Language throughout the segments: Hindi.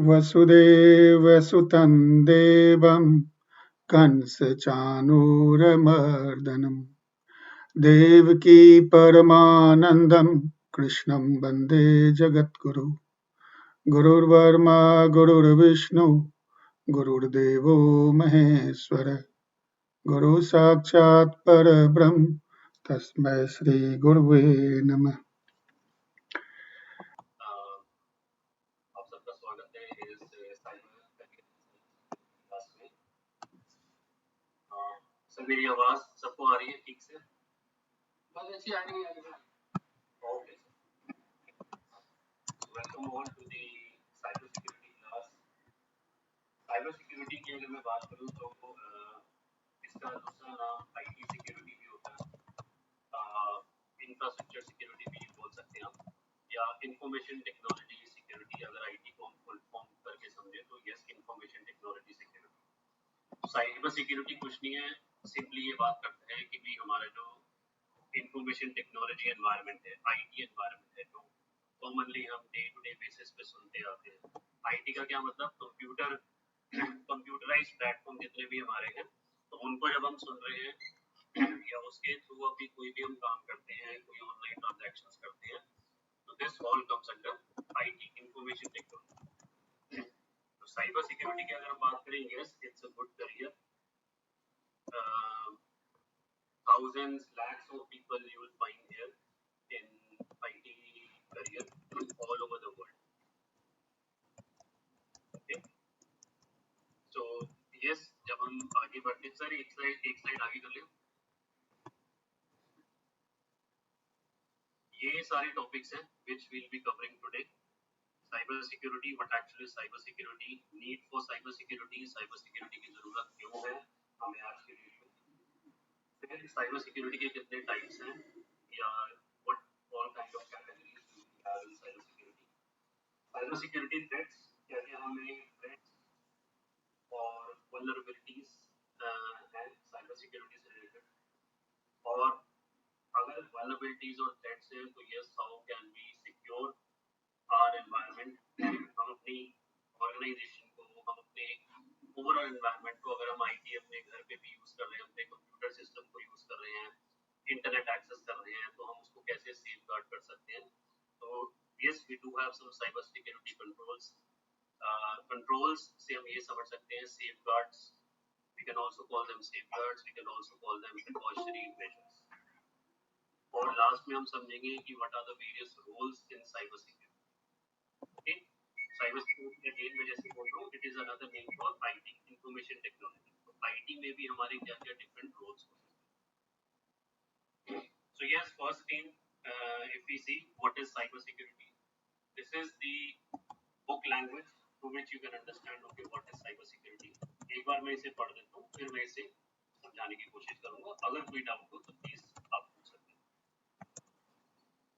वसुदेवसुतं देवं कंसचाणूरमर्दनम् देवकी परमानन्दं कृष्णं वन्दे जगद्गुरु गुरुर्ब्रह्मा गुरुर्विष्णु गुरुर्देवो महेश्वर गुरु साक्षात् परब्रह्म तस्मै श्री गुरुवे नमः। आप सबका स्वागत है इस साइबर क्लास में। सर मेरी आवाज सबको आ रही है ठीक से? बहुत अच्छी आ रही है। Okay sir, welcome all to the cyber security class. Cyber security की अगर मैं बात करूं तो इसका दूसरा नाम आईटी सिक्योरिटी भी होता है, इंफ्रास्ट्रक्चर सिक्योरिटी भी बोल सकते हैं आप, या इंफॉर्मेशन टेक्नोलॉजी सिक्योरिटी। अगर आईटी को हम फुल फॉर्म करके समझे तो yes, information technology security. Cyber security कुछ नहीं है, सिंपली ये बात करता है कि भी हमारा जो इंफॉर्मेशन टेक्नोलॉजी एनवायरनमेंट है, आईटी एनवायरनमेंट है, जो कॉमनली हम डे टू डे बेसिस पे सुनते आते हैं। आईटी का क्या मतलब? कंप्यूटराइज्ड प्लेटफॉर्म जितने भी हमारे हैं, तो उनको जब हम सुन रहे हैं या उसके थ्रू अभी कोई भी हम काम करते हैं, कोई ऑनलाइन ट्रांजैक्शंस करते हैं, तो this all comes under IT, information technology. तो साइबर सिक्योरिटी की अगर हम बात करें, yes it's a good career. Thousands, lakhs of people you will find here in IT career all over the world. Okay, so yes, जब हम आगे बढ़ते, सर एक स्लाइड आगे कर ले। ये सारे टॉपिक्स हैं which we'll be covering today. Cyber security, what actually cyber security, need for cyber security की जरूरत क्यों है हमें आज के लिए, फिर साइबर सिक्योरिटी के कितने टाइप्स हैं, या what all kind of categories we have in cyber security. Cyber security threats, क्या क्या हमें थ्रेट्स और वल्नरेबिलिटीज हैं साइबर सिक्योरिटी से रिलेटेड, और अगर वल्नरेबिलिटीज और थ्रेट्स हैं तो yes, how can we secure our environment. हम अपनी ऑर्गेनाइजेशन को, हम अपने ओवरऑल एनवायरनमेंट को, अगर हम आईटी अपने घर पे भी यूज कर रहे हैं, अपने कंप्यूटर सिस्टम को यूज कर रहे हैं, इंटरनेट एक्सेस कर रहे हैं, तो हम उसको कैसे सेफगार्ड कर सकते हैं। तो yes, we do have some cyber security controls. Controls से हम ये समझ सकते हैं safeguards, we can also call them safeguards, we can also call them precautionary measures। और लास्ट में हम समझेंगे कि what are the various roles in cyber security। Okay, cyber security again मैं जैसे बोल रहा हूँ, it is another name for IT, information technology. तो आईटी में भी हमारे क्या क्या डिफरेंट रोल्स हो सकते हैं। So yes, first thing, if we see what is cyber security, this is the book language to which you can understand okay what is cyber security। एक बार मैं इसे पढ़ देता हूँ, फिर मैं इसे समझाने की कोशिश करूंगा। अगर कोई डाउट हो तो प्लीज आप पूछ सकते हैं।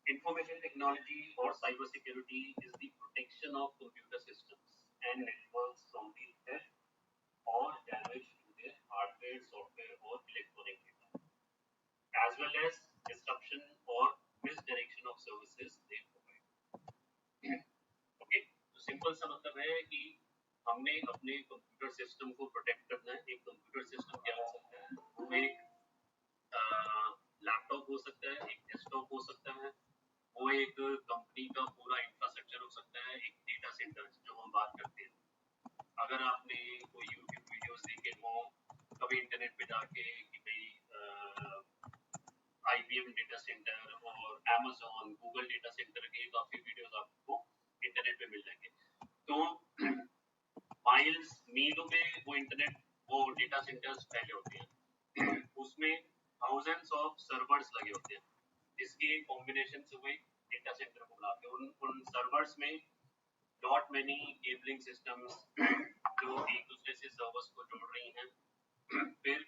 Information technology or cyber security is the protection of computer systems and networks from the theft or damage to their hardware, software or electronic data, as well as disruption or misdirection of services they provide। Okay, तो सिंपल सा मतलब है कि हमने अपने कंप्यूटर सिस्टम को प्रोटेक्ट करना है। एक कंप्यूटर सिस्टम क्या हो सकता है? वो एक लैपटॉप हो सकता है, एक डेस्कटॉप हो सकता है, वो एक कंपनी का पूरा इंफ्रास्ट्रक्चर हो सकता है, एक डेटा सेंटर जो हम बात करते हैं। अगर आपने कोई यूट्यूब वीडियोस देखे हो कभी इंटरनेट पे जाके कि भाई IBM डेटा सेंटर और Amazon, गूगल डेटा सेंटर के काफी वीडियोस आपको इंटरनेट पे मिल जाएंगे। तो माइल्स, मीलों में वो इंटरनेट, वो डेटा सेंटर्स फैले होते हैं, उसमें थाउजेंड्स ऑफ सर्वर्स लगे होते हैं, जिसके कॉम्बिनेशन से वो डेटा सेंटर को बुलाते हैं। उन सर्वर्स में नॉट मेनी केबलिंग सिस्टम्स जो एक दूसरे से सर्वर्स को जोड़ रही हैं। फिर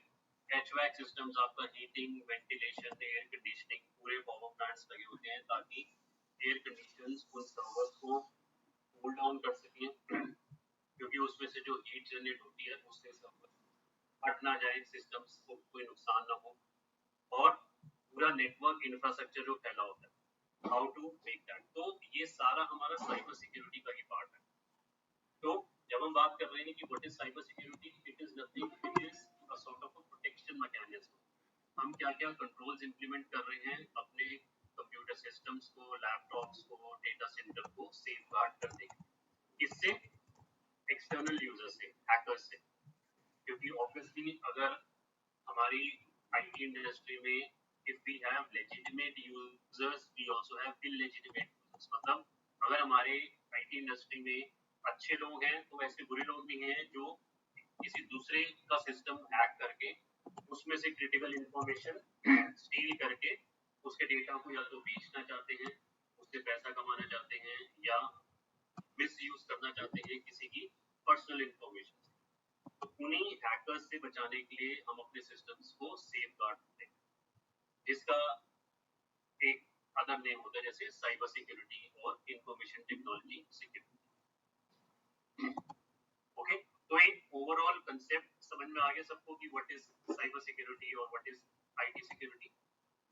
HVAC सिस्टम्स, आपका हीटिंग, वेंटिलेशन, एयर कंडीशनिंग, पूरे पावर प्लांट्स लगे होते हैं ताकि एयर कंडीशंस उन सर्वर्स को कूल डाउन कर सकें, क्योंकि उसमें से जो हीट जनरेट होती है उससे सर्वर हट ना जाए, सिस्टम्स को कोई नुकसान ना हो, और पूरा नेटवर्क इंफ्रास्ट्रक्चर जो फैला होता है, हाउ टू मेक दैट। तो ये सारा हमारा साइबर सिक्योरिटी का ही पार्ट है। तो रहे हैं कि what is cyber security, it is nothing, it is a sort of a protection mechanism. हम क्या क्या कंट्रोल्स इंप्लीमेंट कर रहे हैं अपने कंप्यूटर सिस्टम्स को, लैपटॉप्स को, डेटा सेंटर को सेफगार्ड करने के, इससे एक्सटर्नल यूजर से, हैकर्स से। क्योंकि ऑब्वियसली अगर हमारी आईटी इंडस्ट्री में if we have legitimate users we also have illegitimate users, मतलब अगर हमारे आईटी इंडस्ट्री में अच्छे लोग हैं तो ऐसे बुरे लोग भी हैं जो किसी दूसरे का सिस्टम हैक करके उसमें से क्रिटिकल इंफॉर्मेशन स्टील करके उसके डेटा को या तो बेचना चाहते हैं, उससे पैसा कमाना चाहते हैं, या मिसयूज करना चाहते हैं किसी की पर्सनल इंफॉर्मेशन। तो उन्हीं हैकर्स से बचाने के लिए हम अपने सिस्टम्स को सेफगार्ड करते हैं, जिसका एक अदर नेम होता है जैसे साइबर सिक्योरिटी और इंफॉर्मेशन टेक्नोलॉजी सिक्योरिटी। ओके, तो एक ओवरऑल कंसेप्ट समझ में आ गया सबको कि व्हाट इज साइबर सिक्योरिटी और what is IT security.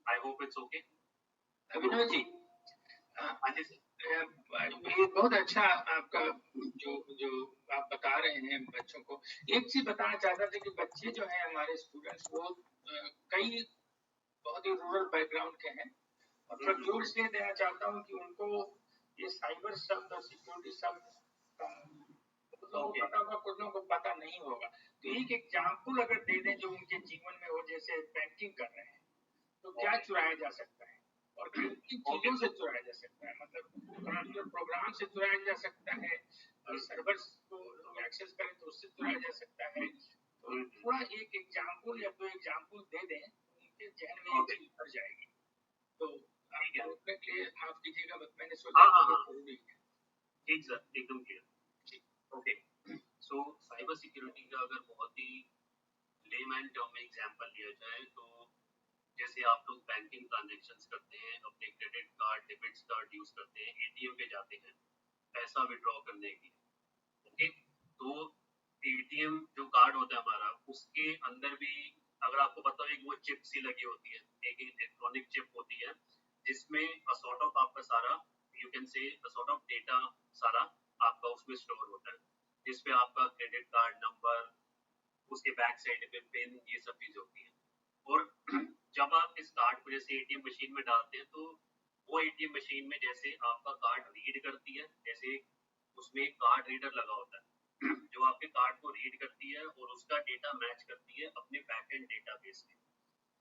I hope it's okay. Abhinav ji, हाँ जी सर। ये बहुत अच्छा आपका जो जो आप बता रहे हैं बच्चों को। एक चीज बताना चाहता था कि बच्चे जो हैं हमारे स्टूडेंट्स वो कई बहुत ही रूरल बैकग्राउंड के हैं, और मैं जोर इसलिए देना चाहता हूँ कि उनको ये साइबर शब्द और सिक्योरिटी शब्द कुछ लोगों को पता होगा, कुछ लोगों को पता नहीं होगा। तो एक एग्जाम्पल अगर दे दें जो उनके जीवन में हो, जैसे बैंकिंग कर रहे हैं तो क्या चुराया जा सकता है और किन चीजों से चुराया जा सकता है, मतलब कंप्यूटर प्रोग्राम से चुराया जा सकता है, सर्वर्स को लोग एक्सेस करें तो उससे चुराया जा सकता है। तो थोड़ा एक एग्जाम्पल या दो एग्जाम्पल दे दें, उनके जहन में ये चीज भर जाएगी। तो रोकने के लिए माफ कीजिएगा, मैंने सोचा जरूरी है। ठीक सर, एकदम क्लियर। ओके, सो साइबर सिक्योरिटी का अगर बहुत ही लेमैन टर्म में एग्जांपल लिया जाए तो जैसे आप लोग बैंकिंग ट्रांजैक्शंस करते हैं, अपने credit card, debit card use करते हैं, एटीएम पे जाते हैं पैसा विड्रॉ करने के लिए। ओके, तो एटीएम जो कार्ड होता है हमारा, उसके अंदर भी अगर आपको पता हो एक वो चिप सी लगी होती है, एक इलेक्ट्रॉनिक चिप होती है जिसमें अ सॉर्ट ऑफ आपका सारा, you can say a sort of data सारा आपका उसमें स्टोर होता है, जिसपे आपका क्रेडिट कार्ड नंबर, उसके बैक साइड पे पिन, ये सब चीज होती है। और जब आप इस कार्ड को जैसे एटीएम मशीन में डालते हैं तो वो एटीएम मशीन में जैसे आपका कार्ड रीड करती है, जैसे उसमें एक कार्ड रीडर लगा होता है जो आपके कार्ड को रीड करती है और उसका डेटा मैच करती है अपने बैकएंड डेटाबेस में।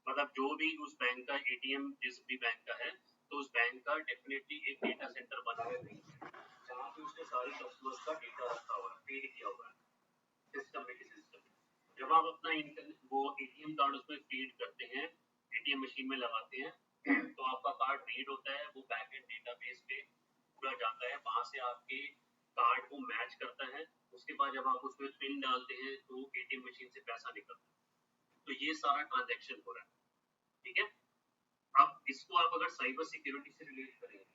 मतलब जो भी उस बैंक का एटीएम जिस भी बैंक का है तो उस बैंक का डेफिनेटली एक डेटा सेंटर बना है जहाँ पे उसने सारे कस्टमर्स का डेटा रखा हुआ है, फीड किया हुआ है सिस्टम में, किसी सिस्टम में। जब आप अपना वो एटीएम कार्ड उसमें फीड करते हैं, एटीएम मशीन में लगाते हैं, तो आपका कार्ड रीड होता है, वो बैकएंड डेटाबेस पे पूरा जाता है, वहां से आपके कार्ड को मैच करता है। उसके बाद जब आप उसमें पिन डालते हैं तो एटीएम मशीन से पैसा निकलता है। तो ये सारा ट्रांजैक्शन हो रहा है, ठीक है। अब इसको आप अगर साइबर सिक्योरिटी से रिलेट करेंगे,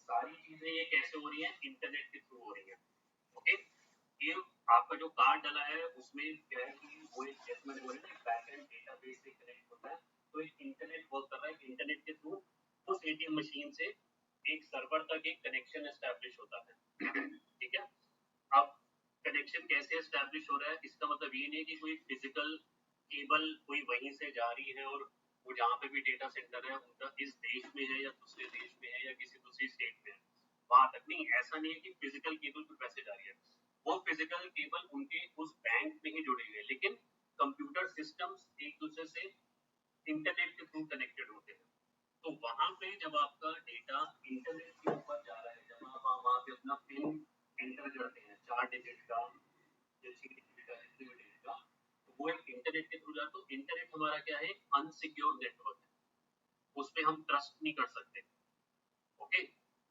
सारी चीजें ये कैसे हो रही है, इंटरनेट के थ्रू हो रही है। ओके, ये आपका जो कार्ड डला है उसमें क्या है कि वो एक जैसे मैंने बोला ना बैकएंड डेटाबेस से कनेक्ट होता है, तो एक इंटरनेट वर्क कर रहा है, इंटरनेट के थ्रू उस एटीएम मशीन से एक सर्वर तक एक कनेक्शन एस्टैब्लिश होता है, ठीक है। अब कनेक्शन कैसे एस्टैब्लिश हो रहा है, इसका मतलब ये नहीं कि कोई फिजिकल केबल कोई वहीं से जा रही है और वो जहाँ पे भी डेटा सेंटर है उनका इस देश में है या दूसरे देश में है या किसी दूसरी स्टेट में है, वहां तक नहीं। ऐसा नहीं है कि फिजिकल केबल पे पैसे जा रही है, वो फिजिकल केबल उनके उस बैंक में ही जुड़ी हुई है, लेकिन कंप्यूटर सिस्टम्स एक दूसरे से इंटरनेट के थ्रू कनेक्टेड होते हैं। तो वहां पे जब आपका डेटा इंटरनेट के ऊपर जा रहा है, जब आप वहां पे अपना पिन एंटर करते हैं 4 डिजिट का या 6 डिजिट का, जितने भी डिजिट का, तो वो एक इंटरनेट के थ्रू जाता है। तो इंटरनेट हमारा क्या है, अनसिक्योर नेटवर्क है, उस पर हम ट्रस्ट नहीं कर सकते। ओके,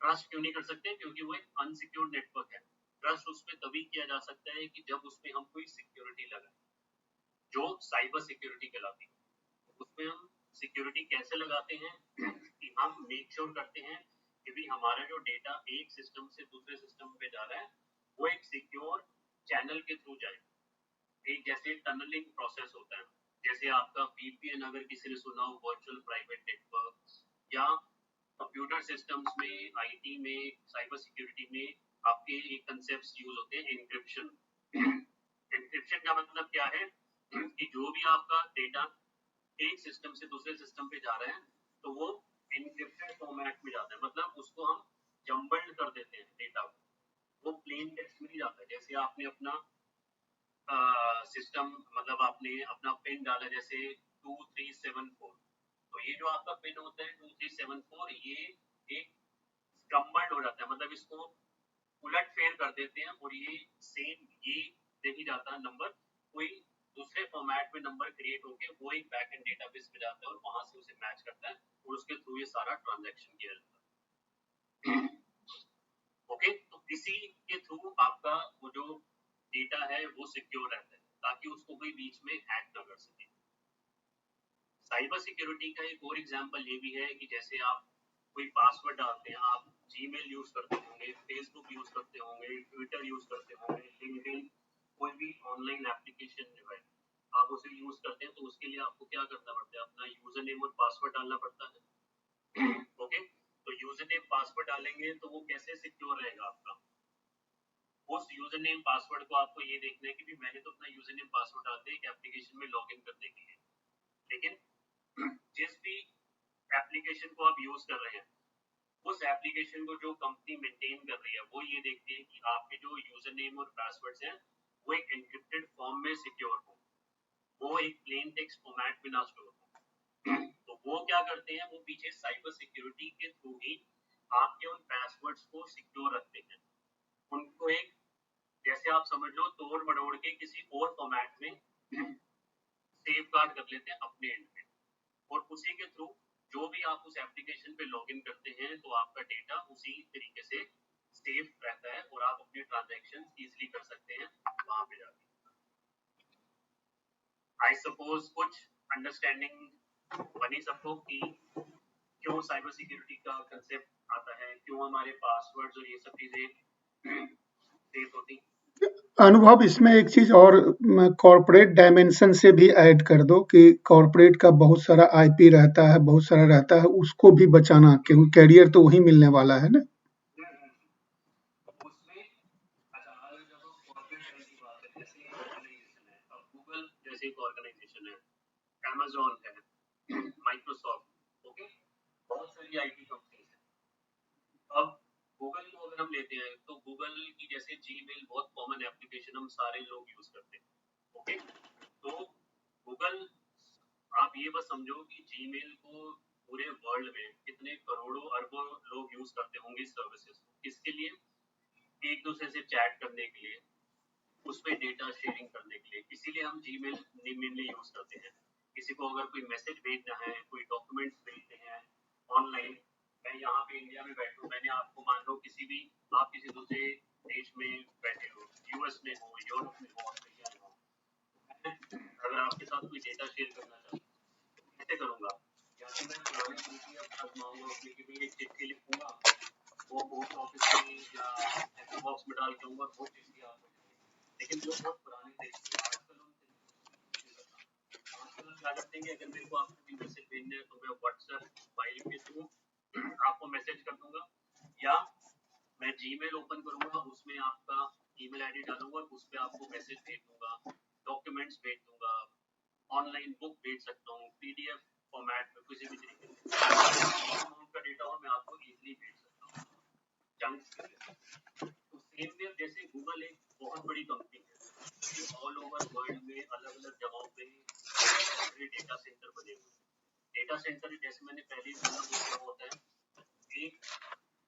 ट्रस्ट क्यों नहीं कर सकते, क्योंकि वो एक अनसिक्योर नेटवर्क है। ट्रस्ट उसमें तभी किया जा सकता है कि जब उसमें हम कोई सिक्योरिटी लगाए, जो साइबर सिक्योरिटी कहलाती है। उसमें हम सिक्योरिटी कैसे लगाते हैं कि हम मेक श्योर करते हैं कि भी हमारा जो डेटा एक सिस्टम से दूसरे सिस्टम पे जा रहा है वो एक सिक्योर चैनल के थ्रू जाए। एक जैसे टनलिंग प्रोसेस होता है, जैसे आपका वीपीएन अगर किसी ने सुना हो, वर्चुअल प्राइवेट नेटवर्क, या कंप्यूटर सिस्टम्स में, आईटी में, साइबर सिक्योरिटी में आपके एक कंसेप्ट्स यूज होते हैं, एन्क्रिप्शन। क्या है कि जो भी आपका डेटा एक सिस्टम से दूसरे सिस्टम पे जा रहे हैं तो वो एनक्रिप्टेड फॉर्मेट में जाता है, मतलब उसको हम जम्बल्ड कर देते हैं डेटा को, वो प्लेन टेक्स्ट में नहीं जाता है। जैसे आपने अपना सिस्टम मतलब आपने अपना पिन डाला जैसे 2374, तो ये जो आपका पिन होता है 2374 ये एक जम्बल्ड हो जाता है, मतलब इसको उलट फेर कर देते हैं और ये सेम ये देखी जाता है नंबर कोई दूसरे फॉर्मेट में नंबर क्रिएट होके वो एक बैकएंड डेटाबेस में जाता है और वहां से उसे मैच करता है और उसके थ्रू ये सारा ट्रांजैक्शन किया जाता है। ओके, तो इसी के थ्रू आपका वो जो डेटा है वो सिक्योर रहता है ताकि उसको कोई बीच में हैक ना कर सके। साइबर सिक्योरिटी का एक और एग्जांपल ये भी है कि जैसे आप कोई पासवर्ड डालते हैं, आप जीमेल यूज करते होंगे, फेसबुक यूज करते होंगे, ट्विटर यूज करते होंगे, लिंक्डइन, कोई भी ऑनलाइन एप्लीकेशन जो है आप उसे यूज करते हैं, तो उसके लिए आपको क्या करना पड़ता है, अपना यूजर नेम और पासवर्ड डालना पड़ता है। ओके, तो यूजर नेम पासवर्ड डालेंगे तो वो कैसे सिक्योर रहेगा आपका, उस यूजर नेम पासवर्ड को आपको ये देखना है कि भी मैंने तो अपना यूजर नेम पासवर्ड डाल दिया एक एप्लीकेशन में लॉगिन करने के लिए, लेकिन जिस भी एप्लीकेशन को आप यूज कर रहे हैं उस एप्लीकेशन को जो कंपनी मेंटेन कर रही है वो ये देखती है कि आपके जो यूजर नेम और पासवर्ड्स हैं वो एक एन्क्रिप्टेड फॉर्म में सिक्योर हो, वो एक प्लेन टेक्स्ट फॉर्मेट में ना स्टोर हो। तो वो क्या करते हैं, वो पीछे साइबर सिक्योरिटी के थ्रू ही आपके उन पासवर्ड्स को सिक्योर रखते हैं, उनको एक जैसे आप समझ लो तोड़ मड़ोड़ के किसी और फॉर्मेट में सेफ गार्ड कर लेते हैं अपने एंड पे, और उसी के थ्रू जो भी आप उस एप्लीकेशन पे लॉगिन करते हैं तो आपका डेटा उसी तरीके से सेफ रहता है और आप अपने ट्रांजैक्शन इजीली कर सकते हैं वहां पे जाके। आई सपोज कुछ अंडरस्टैंडिंग बनी सबको कि क्यों साइबर सिक्योरिटी का कंसेप्ट आता है, क्यों हमारे पासवर्ड्स और ये सब चीजें सेफ होती। अनुभव इसमें एक चीज और कॉर्पोरेट डायमेंशन से भी ऐड कर दो कि कॉर्पोरेट का बहुत सारा आईपी रहता है, बहुत सारा रहता है, उसको भी बचाना, क्योंकि कैरियर तो वही मिलने वाला है ना। उसमें अच्छा अगर जब हम कॉर्पोरेट लेवल की बात करें, जैसे ऑर्गेनाइजेशन है, अब गूगल जैसे एक ऑर्गेनाइजेशन है, अमेजोन है, माइक्रोसॉफ्ट, ओके, बहुत सारी आईटी कंपनीज हैं। अब गूगल को अगर हम लेते हैं तो गूगल की जैसे जीमेल बहुत कॉमन एप्लीकेशन हम सारे लोग यूज करते हैं, ओके, तो गूगल आप ये बस समझो कि जीमेल को पूरे वर्ल्ड में कितने करोड़ों अरबों लोग यूज करते होंगे इस सर्विसेज को, किसके लिए, एक दूसरे से चैट करने के लिए, उस पर डेटा शेयरिंग करने के लिए, इसीलिए हम जीमेल मेनली यूज करते हैं। किसी को अगर कोई मैसेज भेजना है, कोई डॉक्यूमेंट्स भेजने हैं ऑनलाइन, मैं यहाँ पे इंडिया में बैठूं, मैंने आपको मान लो किसी भी आप किसी दूसरे देश में बैठे हो, यूएस में हो, यूरोप में हो, ऑस्ट्रेलिया में हो, अगर आपके साथ कोई डेटा शेयर करना चाहता हूँ कैसे करूंगा, या तो मैं पुरानी चिट्ठी आजमाऊंगा उसमें कि भाई एक चिट्ठी लिखूंगा, वो पोस्ट ऑफिस में या एसएम बॉक्स में डाल के आऊंगा, वो चिट्ठी आपको, लेकिन वो बहुत पुराने तरीके। आजकल हम क्या करते हैं कि अगर मेरे को आपको कोई मैसेज भेजना है तो मैं व्हाट्सएप फाइल के थ्रू आपको मैसेज कर दूंगा, या मैं जीमेल ओपन करूंगा, उसमें आपका ईमेल आईडी डालूंगा और उस पर आपको मैसेज भेज दूंगा, डॉक्यूमेंट्स भेज दूंगा, ऑनलाइन बुक भेज सकता हूँ, पीडीएफ फॉर्मेट में किसी भी तरीके से अमाउंट का डेटा हो मैं आपको इजीली भेज सकता हूँ चंक्स के लिए। तो सेम वे जैसे गूगल एक बहुत बड़ी कंपनी है, ऑल ओवर वर्ल्ड में अलग अलग जगहों पे डेटा सेंटर बने हुए हैं। डेटा सेंटर जैसे मैंने पहले ही बोला वो क्या होता है, एक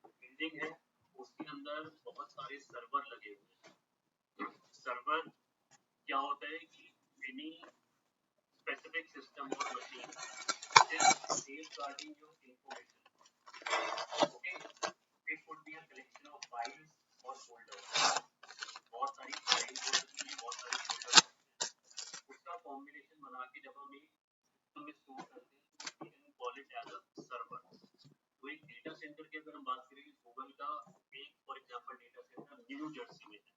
बिल्डिंग है उसके अंदर बहुत सारे सर्वर लगे हुए हैं। सर्वर क्या होता है कि एनी स्पेसिफिक सिस्टम और machine safeguarding your information. Okay, it could be a collection of files or folders. बहुत सारी फाइल हो सकती है, बहुत सारी फोल्डर, उसका कॉम्बिनेशन बना के जब हम एक सिस्टम में स्टोर करते हैं तो we can call it as a server. तो एक डेटा सेंटर की अगर हम बात करें गूगल का एक for example data centre new Jersey में है,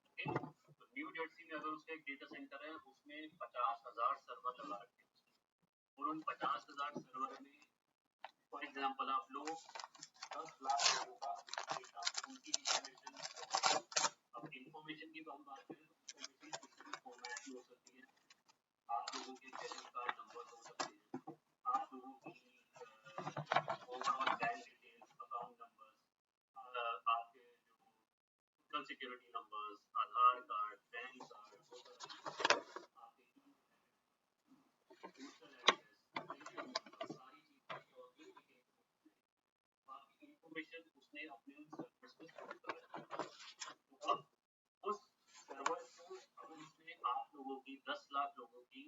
ओके, तो न्यू जर्सी में अगर उसका एक डेटा सेंटर है उसमें 50,000 सर्वर लगा रखे हैं और उन 50,000 सर्वर में फॉर एग्जांपल आप लोग 10 लाख लोगों का डेटा उनकी इंफॉर्मेशन, अब इंफॉर्मेशन की हम बात करें तो इंफॉर्मेशन किसी भी फॉर्मेट में हो सकती है, सोशल सिक्योरिटी नंबर्स, आधार कार्ड, पैन कार्ड, इंफॉर्मेशन उसने अपने सर्वर्स में स्टोर कर रखा है। तो अब उस सर्वर को अगर उसने आप लोगों की 10 लाख लोगों की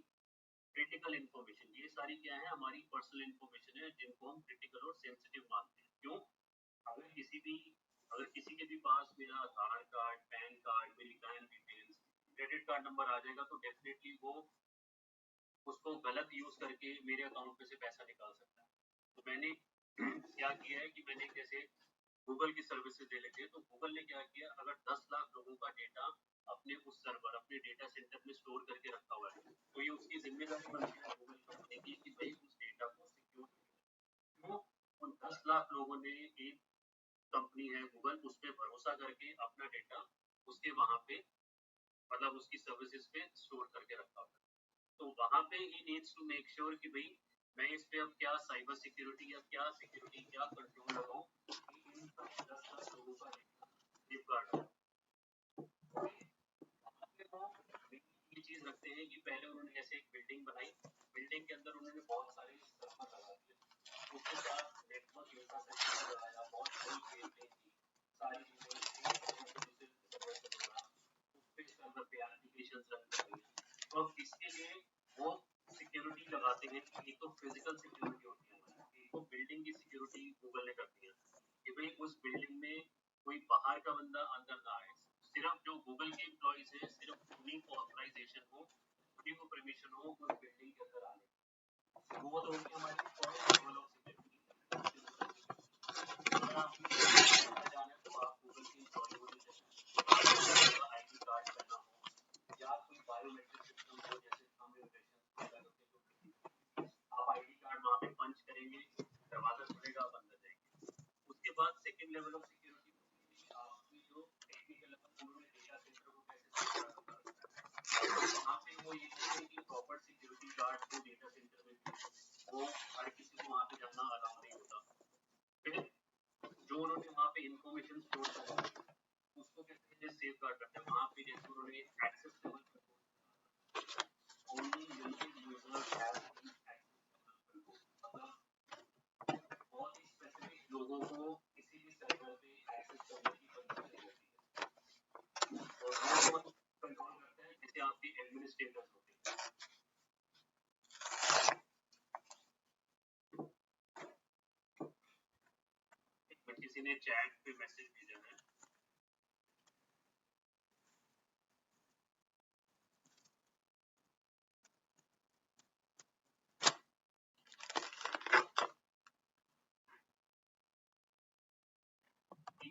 क्रिटिकल इंफॉर्मेशन, ये सारी क्या है हमारी पर्सनल इंफॉर्मेशन है जिनको हम क्रिटिकल और सेंसिटिव मानते हैं। क्यों? अगर किसी के भी पास मेरा आधार कार्ड, पैन कार्ड, मेरी bank details, credit card number आ जाएगा तो डेफिनेटली वो उसको गलत यूज करके मेरे अकाउंट में से पैसा निकाल सकता है। तो मैंने क्या किया है कि मैंने जैसे गूगल की सर्विसेज ले लेते हैं, तो गूगल ने क्या किया, अगर 10 लाख लोगों का डेटा अपने उस सर्वर, अपने डेटा सेंटर में स्टोर करके रखा हुआ है, तो ये उसकी जिम्मेदारी बनती है गूगल कंपनी की कि भाई उस डेटा को सिक्योर। तो उन 10 लाख लोगों ने एक कंपनी है गूगल, उस पर भरोसा करके अपना डेटा उसके वहां पे मतलब उसकी सर्विसेज पे स्टोर करके रखा होता है। तो वहां पे ही नीड्स टू मेक श्योर कि भाई मैं इस पे अब क्या साइबर सिक्योरिटी या क्या सिक्योरिटी क्या कंट्रोल लगाऊं कि इन 10 लाख लोगों का डेटा सेफगार्ड हो। ये चीज रखते हैं कि पहले उन्होंने ऐसे एक बिल्डिंग बनाई, बिल्डिंग के अंदर उन्होंने बहुत सारे सर्वर लगा दिए, उसके बाद नेटवर्क इंफ्रास्ट्रक्चर लगाया, बहुत सारी केबलिंग की, सारी सर्वर पे एप्लीकेशंस रन कर रही हैं। तो अब इसके लिए वो सिक्योरिटी लगाते हैं कि एक तो फिजिकल सिक्योरिटी होती है, एक तो बिल्डिंग की सिक्योरिटी गूगल ने करती है कि भाई उस बिल्डिंग में कोई बाहर का बंदा अंदर ना आए, सिर्फ जो गूगल के एम्प्लॉइज हैं सिर्फ उन्हीं को ऑथराइजेशन हो, उन्हीं को परमिशन हो उस बिल्डिंग के अंदर आने। वो तो होगी हमारी फर्स्ट लेवल ऑफ सिक्योरिटी। अगर आप जाने तो आप गूगल के एम्प्लॉय होने चाहिए, आईडी कार्ड करना हो या कोई बायोमेट्रिक सिस्टम हो जैसे थंब इम्प्रेशन, आप आईडी कार्ड वहाँ पे पंच करेंगे, दरवाजा खुलेगा, आप अंदर जाएंगे। उसके बाद सेकंड लेवल ऑफ सिक्योरिटी आपकी जो टेक्निकल उन्होंने डेटा सेंटर को कैसे वहाँ पे वो ये कहते हैं कि प्रॉपर सिक्योरिटी गार्ड जो डेटा सेंटर में वो हर किसी को वहाँ पे जाना अलाउ नहीं होता। फिर जो उन्होंने वहाँ पे इंफॉर्मेशन स्टोर करा उसको कहते हैं सेफ गार्ड करते हैं। वहाँ पे जैसे उन्होंने access level only limited users have बहुत ही स्पेसिफिक लोगों को किसी भी सर्वर पे एक्सेस करने की परमिशन नहीं होती है और वो कंट्रोल करते हैं जैसे आपके एडमिनिस्ट्रेटर्स होते हैं। किसी ने चैट पे मैसेज भेजा है,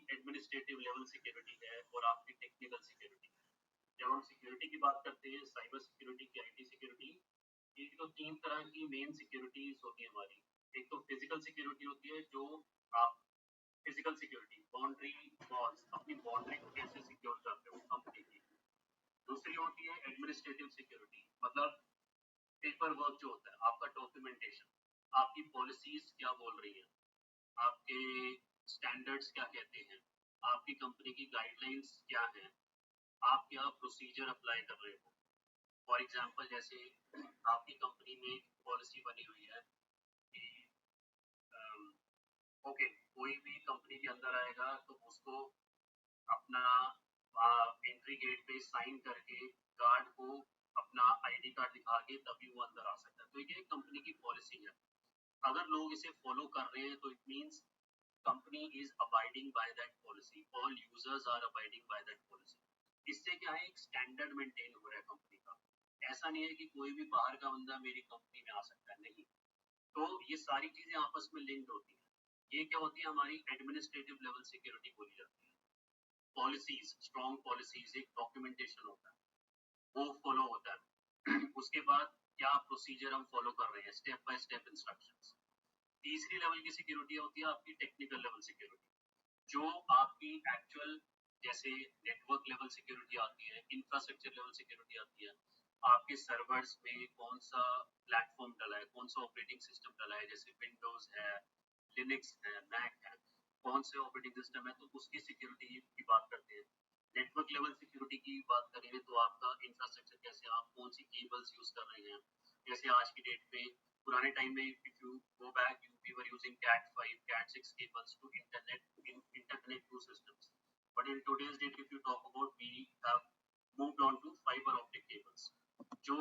एडमिनिस्ट्रेटिव लेवल सिक्योरिटी है और आपकी टेक्निकल सिक्योरिटी। जब हम सिक्योरिटी की बात करते हैं, साइबर सिक्योरिटी की, आईटी सिक्योरिटी, एक तो 3 तरह की मेन सिक्योरिटीज होती है हमारी। एक तो फिजिकल सिक्योरिटी होती है जो आप फिजिकल सिक्योरिटी बाउंड्री वॉल्स, अपनी बाउंड्री को कैसे सिक्योर करते हो कंपनी की। दूसरी होती है एडमिनिस्ट्रेटिव सिक्योरिटी, मतलब पेपर वर्क जो होता है, आपका डॉक्यूमेंटेशन, आपकी पॉलिसीज क्या बोल रही है, आपके स्टैंडर्ड्स क्या कहते हैं, आपकी कंपनी की गाइडलाइंस क्या है, आप क्या प्रोसीजर अप्लाई कर रहे हो। फॉर एग्जांपल जैसे आपकी कंपनी में एक पॉलिसी बनी हुई है कि ओके कोई भी कंपनी के अंदर आएगा तो उसको अपना एंट्री गेट पे साइन करके गार्ड को अपना आईडी कार्ड दिखा के तभी वो अंदर आ सकता है। तो ये कंपनी की पॉलिसी है, अगर लोग इसे फॉलो कर रहे हैं तो it means company is abiding by that policy, all users are abiding by that policy। इससे क्या है, एक स्टैंडर्ड मेंटेन हो रहा है कंपनी का। ऐसा नहीं है कि कोई भी बाहर का बंदा मेरी कंपनी में आ सकता है, नहीं। तो ये सारी चीजें आपस में लिंक्ड होती है। ये क्या होती है, हमारी एडमिनिस्ट्रेटिव लेवल सिक्योरिटी बोली जाती है। पॉलिसीज, स्ट्रॉन्ग पॉलिसीज, एक डॉक्यूमेंटेशन होता है वो फॉलो होता है। उसके बाद क्या प्रोसीजर हम फॉलो कर रहे हैं, स्टेप बाय स्टेप इंस्ट्रक्शंस। तीसरी लेवल की सिक्योरिटी होती है आपकी टेक्निकल लेवल सिक्योरिटी, जो आपकी एक्चुअल जैसे नेटवर्क लेवल सिक्योरिटी आती है, इंफ्रास्ट्रक्चर लेवल सिक्योरिटी आती है, आपके सर्वर्स में कौन सा प्लेटफॉर्म डला है, कौन सा ऑपरेटिंग सिस्टम डला है, जैसे विंडोज है, लिनक्स है, मैक है, कौन से ऑपरेटिंग सिस्टम है, तो उसकी सिक्योरिटी की बात करते हैं। नेटवर्क लेवल सिक्योरिटी की बात करें तो आपका इंफ्रास्ट्रक्चर कैसे, आप कौन सी केबल्स यूज कर रहे हैं। जैसे आज की डेट में, पुराने टाइम में if you go back, we were using cat5 cat6 cables to interconnect two systems, but in today's date if you talk about, we have moved on to fiber optic cables, जो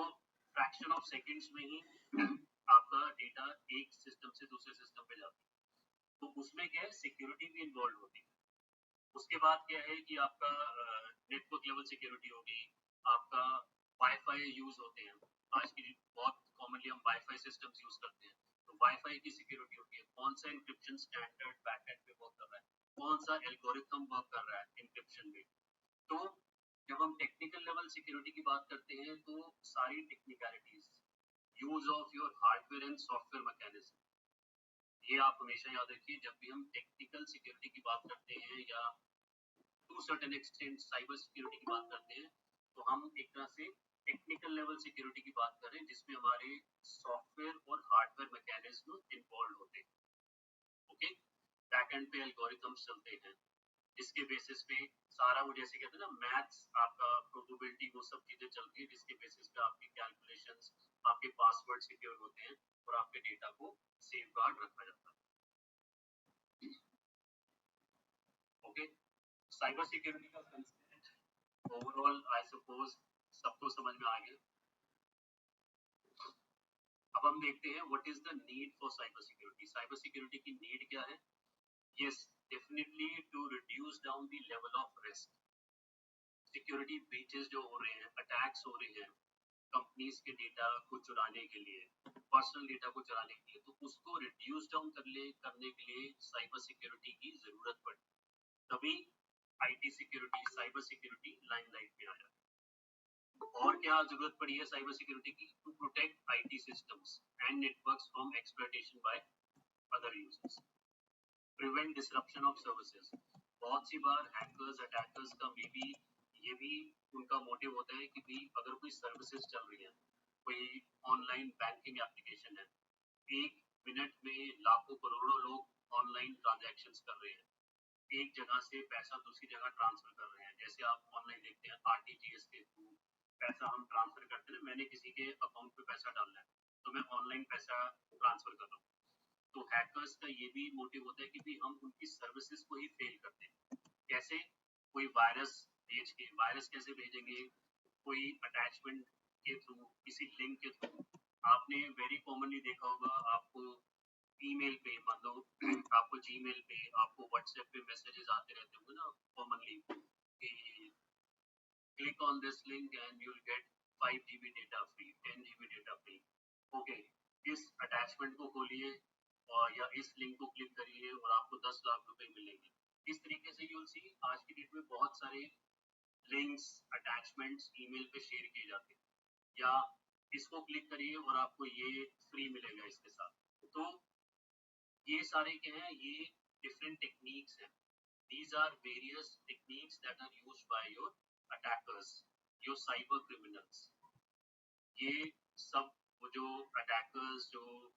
फ्रैक्शन ऑफ सेकंड्स में ही आपका डेटा एक सिस्टम से दूसरे सिस्टम पे जाता है। तो उसमें क्या है, सिक्योरिटी भी इन्वॉल्व होती है। उसके बाद क्या है कि आपका नेटवर्क लेवल सिक्योरिटी होगी, आपका वाईफाई यूज होते हैं। आज की बहुत कॉमनली हम वाईफाई सिस्टम्स यूज करते हैं, तो वाईफाई की सिक्योरिटी होती है, कौन सा इंक्रिप्शन स्टैंडर्ड बैकएंड पे वर्क कर रहा है, कौन सा एल्गोरिथम वर्क कर रहा है इंक्रिप्शन में। तो जब हम टेक्निकल लेवल सिक्योरिटी की बात करते हैं तो सारी technicalities, use of your hardware and software mechanism, ये आप हमेशा याद रखिए जब भी हम टेक्निकल सिक्योरिटी की बात करते हैं या to certain extent cyber security की बात करते हैं, तो हम एक तरह से टेक्निकल लेवल सिक्योरिटी की बात करें जिसमें हमारे सॉफ्टवेयर और हार्डवेयर मैकेनिज्म इन्वॉल्व होते हैं। ओके, बैकएंड पे एल्गोरिथम्स चलते हैं, जिसके बेसिस पे सारा वो जैसे कहते हैं ना मैथ्स, आपका प्रोबेबिलिटी, वो सब चीजें चलती है जिसके बेसिस पे आपकी कैलकुलेशंस, आपके पासवर्ड सिक्योर होते हैं और आपके डेटा को सेफगार्ड रखा जाता है। ओके, साइबर सिक्योरिटी का कंसेप्ट ओवरऑल आई सपोज सबको समझ में आ गया। अब हम देखते हैं what is the need for cyber security. Cyber security की नीड क्या है? Yes, definitely to reduce down the level of risk. Security breaches जो हो रहे हैं, अटैक्स हो रहे हैं कंपनीज के डेटा को चुराने के लिए, पर्सनल डेटा को चुराने के लिए, तो उसको रिड्यूस डाउन करने के लिए साइबर सिक्योरिटी की जरूरत पड़ी। तभी IT security, cyber security limelight में आया। और क्या जरूरत पड़ी है साइबर सिक्योरिटी की? To protect IT systems and networks from exploitation by other users, prevent disruption of services. बहुत सी बार हैकर्स, अटैकर्स का मे बी ये भी उनका मोटिव होता है कि भाई अगर कोई सर्विसेज चल रही है, कोई ऑनलाइन बैंकिंग एप्लीकेशन है, एक मिनट में लाखों करोड़ों लोग ऑनलाइन ट्रांजैक्शंस कर रहे हैं, एक जगह से पैसा दूसरी जगह ट्रांसफर कर रहे हैं। जैसे आप ऑनलाइन देखते हैं आरटीजीएस के थ्रू पैसा हम ट्रांसफर करते हैं, मैंने किसी के अकाउंट पे पैसा डालना है तो मैं ऑनलाइन पैसा ट्रांसफर कर रहा हूँ। तो हैकर्स का ये भी मोटिव होता है कि भी हम उनकी सर्विसेज को ही फेल करते हैं। कैसे? कोई वायरस भेज के, वायरस कैसे भेजेंगे? कोई अटैचमेंट के थ्रू, किसी लिंक के थ्रू। आपने वेरी कॉमनली देखा होगा, आपको ईमेल पे, मान लो आपको जीमेल पे, आपको व्हाट्सएप पे मैसेजेस आते रहते होंगे ना कॉमनली कि click on this link and you will get 5 GB data free, 10 GB data free. Okay, इस अटैचमेंट को खोलिए और या इस लिंक को क्लिक करिए और आपको 10 लाख रुपए मिलेंगे। इस तरीके से यूल सी आज की डेट में बहुत सारे लिंक्स, अटैचमेंट्स ईमेल पे शेयर किए जाते हैं, या इसको क्लिक करिए और आपको ये फ्री मिलेगा इसके साथ। तो ये सारे क्या हैं, ये डिफरेंट टेक्निक्स हैं। These are various techniques that are used by your attackers, your cyber criminals. ये सब वो जो अटैकर्स, जो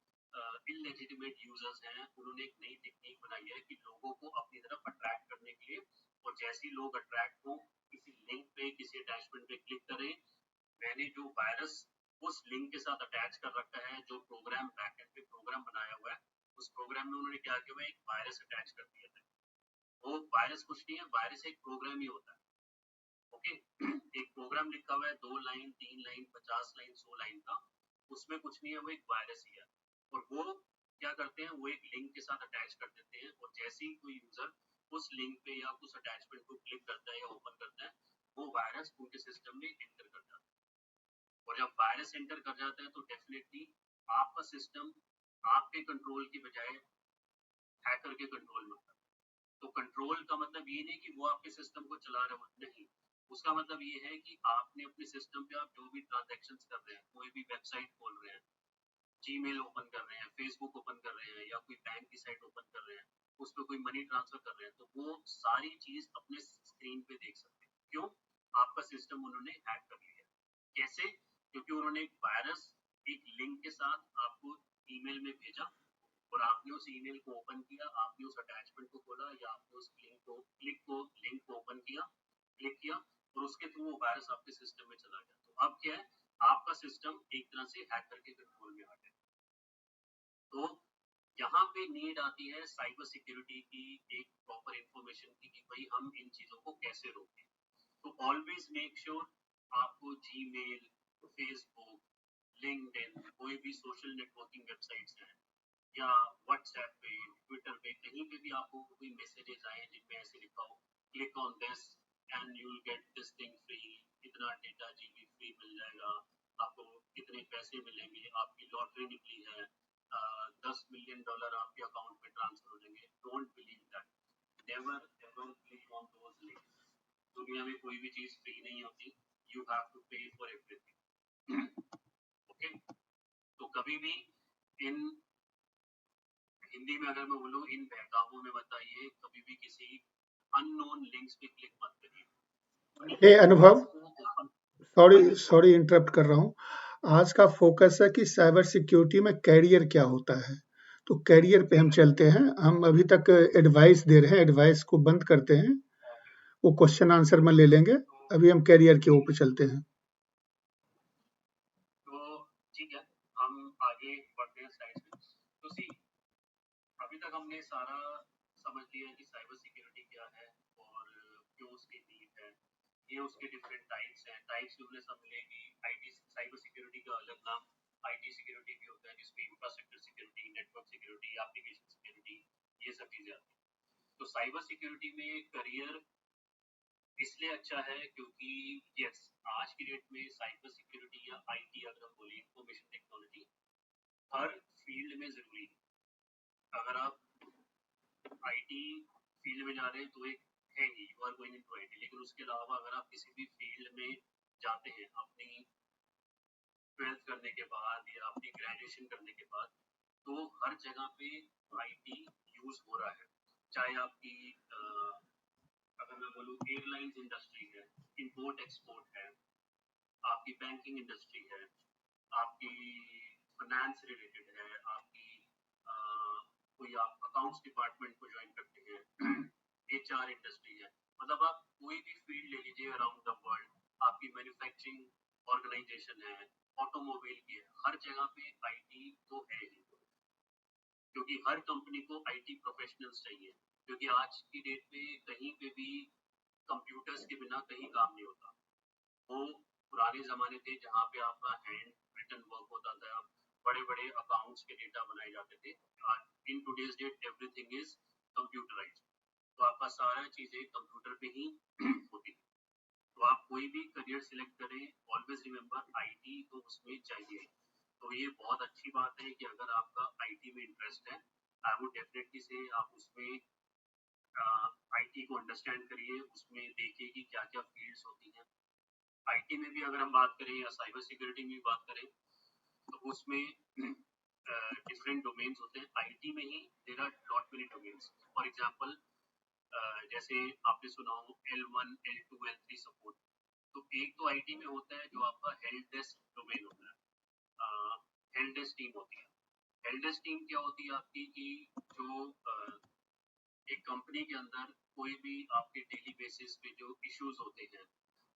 इलेजिटिमेट यूजर्स हैं, उन्होंने एक नई टेक्निक बनाई है कि लोगों को अपनी तरफ अट्रैक्ट करने के लिए, और जैसे ही लोग अट्रैक्ट हो, किसी लिंक पे, किसी अटैचमेंट पे क्लिक करें, मैंने जो वायरस उस लिंक के साथ अटैच कर रखा है, जो प्रोग्राम बैकएंड पे प्रोग्राम बनाया हुआ है, उस प्रोग्राम में उन्होंने क्या किया हुआ है, एक वायरस अटैच कर दिया था। वो वायरस कुछ नहीं है, वायरस एक प्रोग्राम ही होता है। ओके, एक प्रोग्राम लिखा हुआ है 2 लाइन, 3 लाइन, 50 लाइन, 100 लाइन का, उसमें कुछ नहीं है, वो एक वायरस ही है। और वो क्या करते हैं, वो एक लिंक के साथ अटैच कर देते हैं, और जैसे ही कोई यूजर उस लिंक पे या उस अटैचमेंट को क्लिक करता है या ओपन करता है, वो वायरस उनके सिस्टम में एंटर कर जाता है। और जब वायरस एंटर कर जाता है तो डेफिनेटली आपका सिस्टम आपके कंट्रोल की बजाय हैकर के कंट्रोल में होता है। तो कंट्रोल का मतलब ये नहीं कि वो आपके सिस्टम को चला रहे हो, नहीं। उसका मतलब ये है कि आपने अपने सिस्टम पे आप जो भी ट्रांजैक्शंस कर रहे हैं, कोई भी वेबसाइट खोल रहे हैं, जीमेल ओपन कर रहे हैं, फेसबुक ओपन कर रहे हैं, या कोई बैंक की साइट ओपन कर रहे हैं, उस पर कोई मनी ट्रांसफर कर रहे हैं, तो वो सारी चीज अपने स्क्रीन पे देख सकते हैं। क्यों? आपका सिस्टम उन्होंने हैक कर लिया। कैसे? क्योंकि उन्होंने एक वायरस एक लिंक के साथ आपको ईमेल में भेजा, और आपने उस ईमेल को ओपन किया, आपने उस अटैचमेंट को खोला, या आपने उस लिंक को ओपन किया, क्लिक किया और उसके थ्रू वो वायरस आपके सिस्टम में चला गया। तो अब क्या है, आपका सिस्टम एक तरह से हैकर के कंट्रोल में आ गया। तो यहाँ पे नीड आती है साइबर सिक्योरिटी की, एक प्रॉपर इंफॉर्मेशन की कि भाई हम इन चीजों को कैसे रोकें। तो ऑलवेज मेक श्योर आपको जीमेल, फेसबुक, लिंक्डइन, कोई भी सोशल नेटवर्किंग वेबसाइट्स हैं या व्हाट्सएप पे, ट्विटर पे, कहीं पे भी आपको कोई मैसेजेस आए जिनमें ऐसे लिखा हो click on this and you will get this thing free, इतना डेटा जीबी फ्री मिल जाएगा, आपको कितने पैसे मिलेंगे, आपकी लॉटरी निकली है, $10 मिलियन आपके अकाउंट में ट्रांसफर हो जाएंगे। Don't believe that, never ever click on those links. दुनिया में कोई भी चीज फ्री नहीं होती, यू हैव टू पे फॉर एवरीथिंग। ओके, तो कभी भी इन हिंदी में अगर मैं बोलूँ, इन बहकावों में बताइए, कभी भी किसी अननोन लिंक्स पे क्लिक मत करिए। ये अनुभव, सॉरी इंटरप्ट कर रहा हूँ। आज का फोकस है कि साइबर सिक्योरिटी में कैरियर क्या होता है, तो कैरियर पे हम चलते हैं। हम अभी तक एडवाइस दे रहे हैं, एडवाइस को बंद करते हैं, वो क्वेश्चन आंसर में ले लेंगे। अभी हम कैरियर के ऊपर चलते हैं। तो ठीक है, हम आगे बढ़ते हैं स्लाइड्स में। तो सी, अभी तक हमने सारा समझ लिया कि साइबर सिक्योरिटी क्या है और क्यों उसकी नीड है, ये उसके डिफरेंट टाइप्स हैं। टाइप्स भी हमने समझ लिए कि आईटी साइबर सिक्योरिटी का अलग नाम आईटी सिक्योरिटी भी होता है, जिसमें infrastructure security, network security, application security, ये सब चीजें आती हैं। तो साइबर सिक्योरिटी में करियर इसलिए अच्छा है क्योंकि यस, आज की डेट में साइबर सिक्योरिटी या आईटी, अगर हम बोले इंफॉर्मेशन टेक्नोलॉजी, हर फील्ड में जरूरी है। अगर आप आईटी फील्ड में जा रहे हैं तो एक है ही, you are going into IT. लेकिन उसके अलावा अगर आप किसी भी फील्ड में जाते हैं अपनी 12th करने के बाद या अपनी ग्रेजुएशन करने के बाद, तो हर जगह पे आईटी यूज हो रहा है। चाहे आपकी अगर मैं बोलूँ एयरलाइंस इंडस्ट्री है, इंपोर्ट एक्सपोर्ट है, आपकी बैंकिंग इंडस्ट्री है, आपकी फाइनेंस रिलेटेड है, आपकी कोई आप अकाउंट्स डिपार्टमेंट को ज्वाइन करते हैं, एचआर इंडस्ट्री है, मतलब आप कोई भी फील्ड ले लीजिए अराउंड द वर्ल्ड, आपकी मैन्युफैक्चरिंग ऑर्गेनाइजेशन है, ऑटोमोबाइल की है, हर जगह पे आईटी तो है ही, क्योंकि हर कंपनी को आईटी प्रोफेशनल्स चाहिए। क्योंकि आज की डेट में कहीं पे भी कंप्यूटर्स के बिना कहीं काम नहीं होता। वो पुराने जमाने थे जहाँ पे आपका हैंड रिटन वर्क होता था, बड़े बड़े अकाउंट्स के डेटा बनाए जाते थे। In today's date everything is computerised, तो आपका सारा चीजें कंप्यूटर पे ही होती है। तो आप कोई भी करियर सिलेक्ट करें, ऑलवेज रिमेंबर आईटी तो उसमें चाहिए। तो ये बहुत अच्छी बात है कि अगर आपका आईटी में इंटरेस्ट है, आई वुड डेफिनेटली से आप उसमें आईटी को अंडरस्टैंड करिए, उसमें देखिए कि क्या क्या फील्ड्स होती हैं। आईटी में भी अगर हम बात करें या साइबर सिक्योरिटी में भी बात करें, तो उसमें डिफरेंट डोमेन्स होते हैं। आईटी में ही there are lot many domains. For example, जैसे आपने सुना हो L1, L2, L3 सपोर्ट, तो एक तो आईटी में होता है जो आपका हेल्प डेस्क डोमेन होता है, हेल्प डेस्क टीम होती है। हेल्प डेस्क टीम क्या होती है आपकी, कि जो एक कंपनी के अंदर कोई भी आपके डेली बेसिस पे जो इश्यूज होते हैं